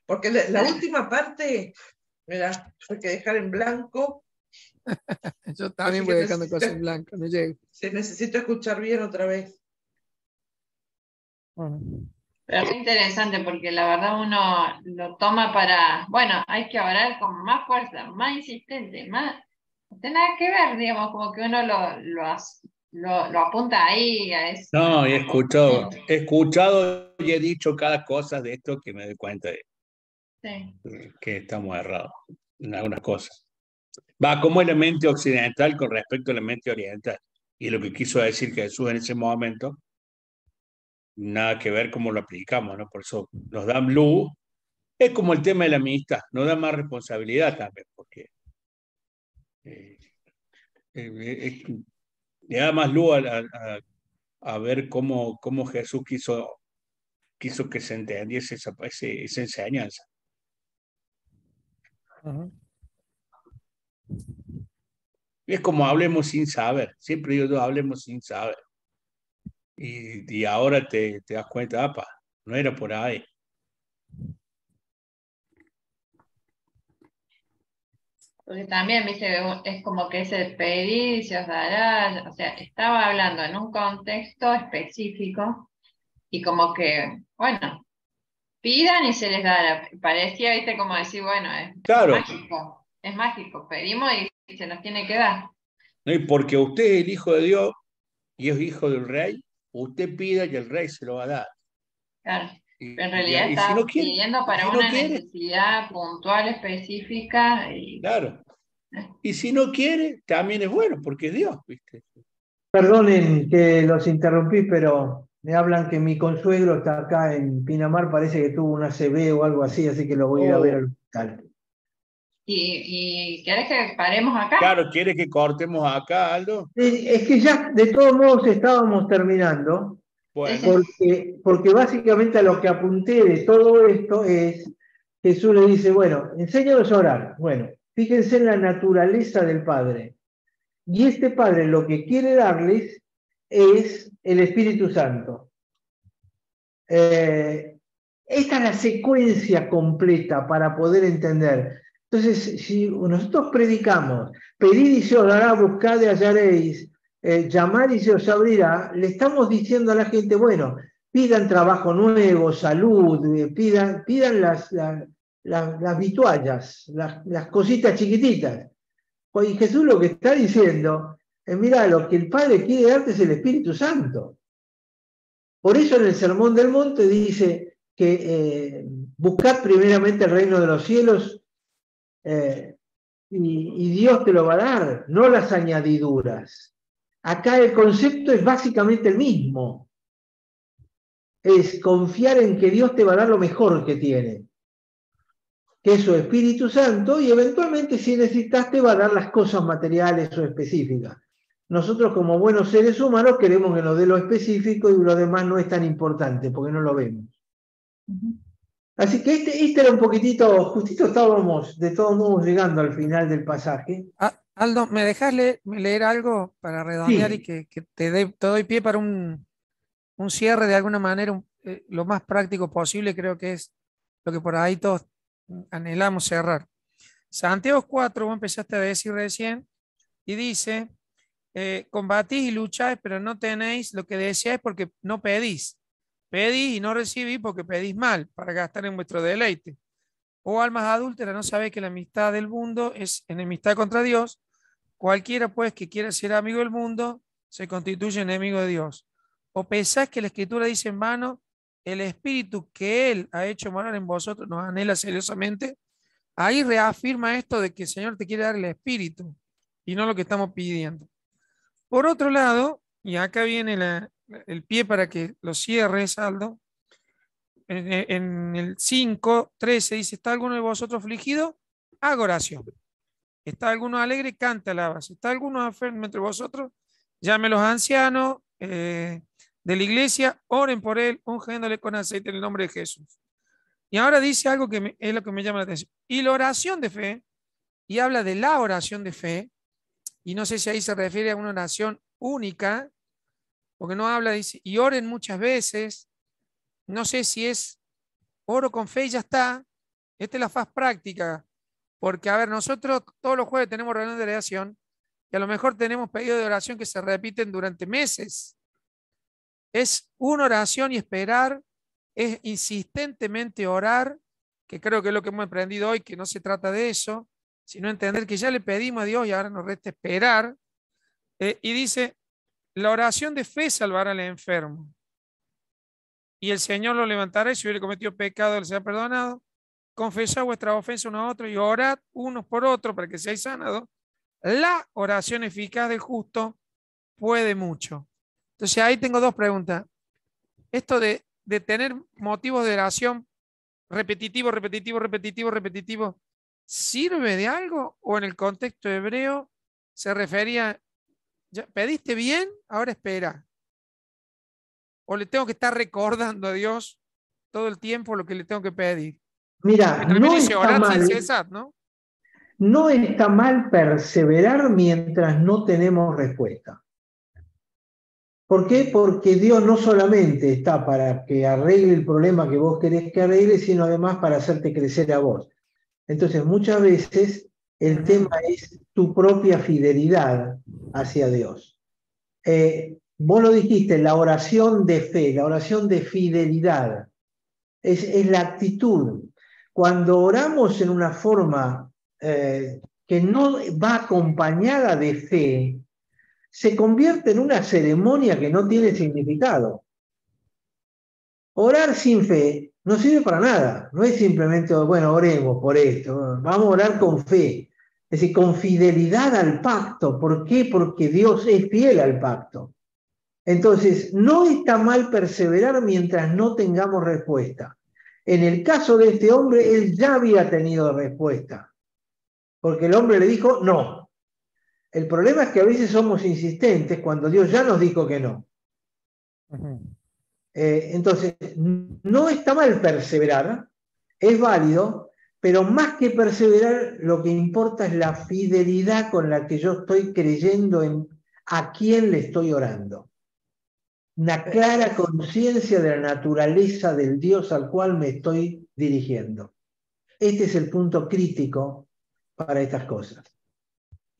Porque la última parte, mira, hay que dejar en blanco. Yo también Así voy que dejando cosas en blanco. No llego. Se necesita escuchar bien otra vez. Bueno. Pero es interesante porque la verdad uno lo toma para, bueno, hay que orar con más fuerza, más insistente, más, no tiene nada que ver, digamos, como que uno lo apunta ahí a eso. No, he escuchado y he dicho cada cosa de esto que me doy cuenta de Sí. que estamos errados en algunas cosas. Va, como es la mente occidental con respecto a la mente oriental. Y lo que quiso decir que Jesús en ese momento, nada que ver cómo lo aplicamos, ¿no? Por eso nos dan luz. Es como el tema de la amistad, nos da más responsabilidad también, porque eh, le da más luz a ver cómo Jesús quiso que se entendiese esa enseñanza. Ujú. Y es como hablemos sin saber, siempre digo yo, hablemos sin saber. Y ahora te das cuenta, apa, no era por ahí. Porque también, viste, es como que ese pedir y se os dará, o sea, estaba hablando en un contexto específico y como que, bueno, pidan y se les dará. Parecía, viste, como decir, bueno, Claro, es mágico, pedimos y se nos tiene que dar. ¿no? Y porque usted es el hijo de Dios y es hijo del rey, usted pida y el rey se lo va a dar. Claro. Pero en Y, realidad y si estás no quiere, pidiendo y para si no una quiere, necesidad puntual, específica. Y, claro. Y si no quiere, también es bueno, porque es Dios, ¿viste? Perdonen que los interrumpí, pero me hablan que mi consuegro está acá en Pinamar, parece que tuvo una ACV o algo así que lo voy a ir a ver al hospital. y ¿querés que paremos acá? Claro, ¿quiere que cortemos acá, Aldo? Es que ya de todos modos estábamos terminando, Bueno, porque básicamente a lo que apunté de todo esto es, Jesús le dice, bueno, enséñanos a orar. Bueno, fíjense en la naturaleza del Padre. Y este Padre lo que quiere darles es el Espíritu Santo. Esta es la secuencia completa para poder entender. Entonces, si nosotros predicamos, pedid y se os dará, buscad y hallaréis, llamad y se os abrirá, le estamos diciendo a la gente, bueno, pidan trabajo nuevo, salud, pidan las vituallas, las cositas chiquititas. Y Jesús lo que está diciendo es, mira, lo que el Padre quiere darte es el Espíritu Santo. Por eso en el Sermón del Monte dice que buscad primeramente el reino de los cielos y Dios te lo va a dar, no las añadiduras. Acá el concepto es básicamente el mismo. Es confiar en que Dios te va a dar lo mejor que tiene, que es su Espíritu Santo, y eventualmente si necesitas te va a dar las cosas materiales o específicas. Nosotros como buenos seres humanos queremos que nos dé lo específico y lo demás no es tan importante porque no lo vemos. Así que este era un poquitito, justito estábamos de todos modos llegando al final del pasaje. Aldo, ¿me dejas leer algo para redondear y Sí. que te doy pie para un cierre de alguna manera, lo más práctico posible? Creo que es lo que por ahí todos anhelamos cerrar. Santiago 4, vos empezaste a decir recién, y dice, combatís y lucháis, pero no tenéis lo que deseáis porque no pedís. Pedís y no recibís porque pedís mal, para gastar en vuestro deleite. Oh almas adúlteras, ¿no sabéis que la amistad del mundo es enemistad contra Dios? Cualquiera, pues, que quiera ser amigo del mundo, se constituye enemigo de Dios. ¿O pensáis que la Escritura dice en vano, el Espíritu que Él ha hecho morar en vosotros nos anhela celosamente? Ahí reafirma esto de que el Señor te quiere dar el Espíritu y no lo que estamos pidiendo. Por otro lado, y acá viene el pie para que lo cierres, Aldo, en el 5:13 dice, ¿está alguno de vosotros afligido? Haga oración. ¿Está alguno alegre? Canta alabanza. ¿Está alguno enfermo entre vosotros? Llame a los ancianos de la iglesia, oren por él, ungiéndole con aceite en el nombre de Jesús. Y ahora dice algo que es lo que me llama la atención. Y la oración de fe, y habla de la oración de fe, y no sé si ahí se refiere a una oración única, porque no habla, dice, y oren muchas veces. No sé si es oro con fe y ya está. Esta es la faz práctica. Porque, a ver, nosotros todos los jueves tenemos reunión de oración y a lo mejor tenemos pedidos de oración que se repiten durante meses. Es una oración y esperar, es insistentemente orar, que creo que es lo que hemos aprendido hoy, que no se trata de eso, sino entender que ya le pedimos a Dios y ahora nos resta esperar. Y dice, la oración de fe salvará al enfermo. Y el Señor lo levantará y si hubiera cometido pecado, él será perdonado. Confesad vuestra ofensa uno a otro y orad unos por otros para que seáis sanados. La oración eficaz del justo puede mucho. Entonces ahí tengo dos preguntas. Esto de tener motivos de oración repetitivo, ¿sirve de algo? ¿O en el contexto hebreo se refería, ¿ya pediste bien? Ahora espera. ¿O le tengo que estar recordando a Dios todo el tiempo lo que le tengo que pedir? Mira, también dice orad sin cesar, ¿no? No está mal perseverar mientras no tenemos respuesta. ¿Por qué? Porque Dios no solamente está para que arregle el problema que vos querés que arregle, sino además para hacerte crecer a vos. Entonces, muchas veces el tema es tu propia fidelidad hacia Dios. Vos lo dijiste, la oración de fe, la oración de fidelidad, es la actitud. Cuando oramos en una forma que no va acompañada de fe, se convierte en una ceremonia que no tiene significado. Orar sin fe no sirve para nada. No es simplemente, bueno, oremos por esto. Vamos a orar con fe. Es decir, con fidelidad al pacto. ¿Por qué? Porque Dios es fiel al pacto. Entonces, no está mal perseverar mientras no tengamos respuesta. En el caso de este hombre, él ya había tenido respuesta. Porque el hombre le dijo no. El problema es que a veces somos insistentes cuando Dios ya nos dijo que no. Entonces, no está mal perseverar, es válido, pero más que perseverar, lo que importa es la fidelidad con la que yo estoy creyendo en a quién le estoy orando. Una clara conciencia de la naturaleza del Dios al cual me estoy dirigiendo. Este es el punto crítico para estas cosas.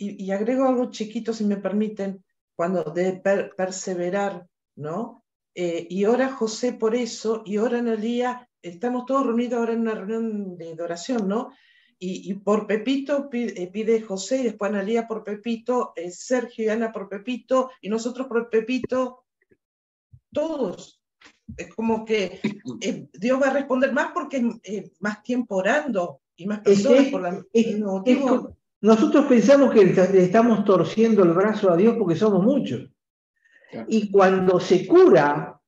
Y agrego algo chiquito, si me permiten, cuando de perseverar, ¿no? Y ora José por eso, y ora Elías, estamos todos reunidos ahora en una reunión de oración, ¿no? Y por Pepito pide José, y después Elías por Pepito, Sergio y Ana por Pepito, y nosotros por Pepito, todos. Es como que Dios va a responder más porque más tiempo orando, y más personas por el mismo motivo. Nosotros pensamos que le estamos torciendo el brazo a Dios porque somos muchos. Claro. Y cuando se cura,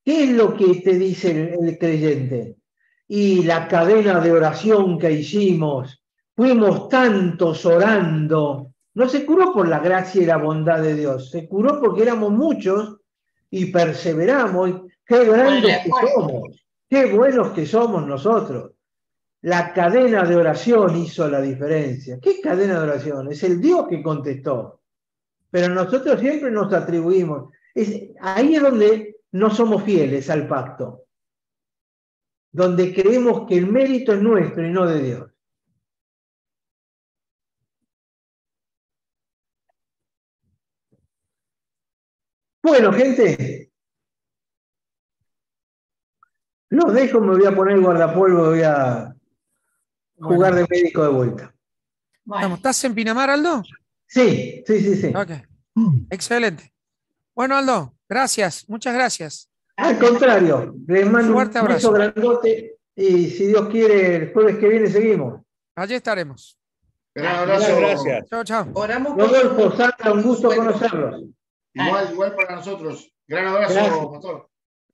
¿qué es lo que te dice el creyente? Y la cadena de oración que hicimos, fuimos tantos orando. No se curó por la gracia y la bondad de Dios, se curó porque éramos muchos y perseveramos. ¡Qué grandes que somos! ¡Qué buenos que somos nosotros! La cadena de oración hizo la diferencia. ¿Qué cadena de oración? Es el Dios que contestó. Pero nosotros siempre nos atribuimos. Ahí es donde no somos fieles al pacto. Donde creemos que el mérito es nuestro y no de Dios. Bueno, gente. Los dejo, me voy a poner el guardapolvo, voy a jugar de médico de vuelta. Bueno. ¿Estás en Pinamar, Aldo? Sí. Ok, excelente. Bueno, Aldo, gracias, muchas gracias. Al contrario, les mando un Fuerte abrazo. beso grandote y si Dios quiere, el jueves que viene seguimos. Allí estaremos. Gran abrazo. Gracias. Chao, chao. Oramos por Rodolfo, Sandra, un gusto Consuelo. conocerlos. Igual para nosotros. Gran abrazo, Gracias. pastor.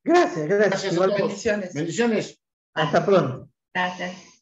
Gracias. Gracias a Igual, todos. bendiciones. Bendiciones. hasta pronto. Gracias.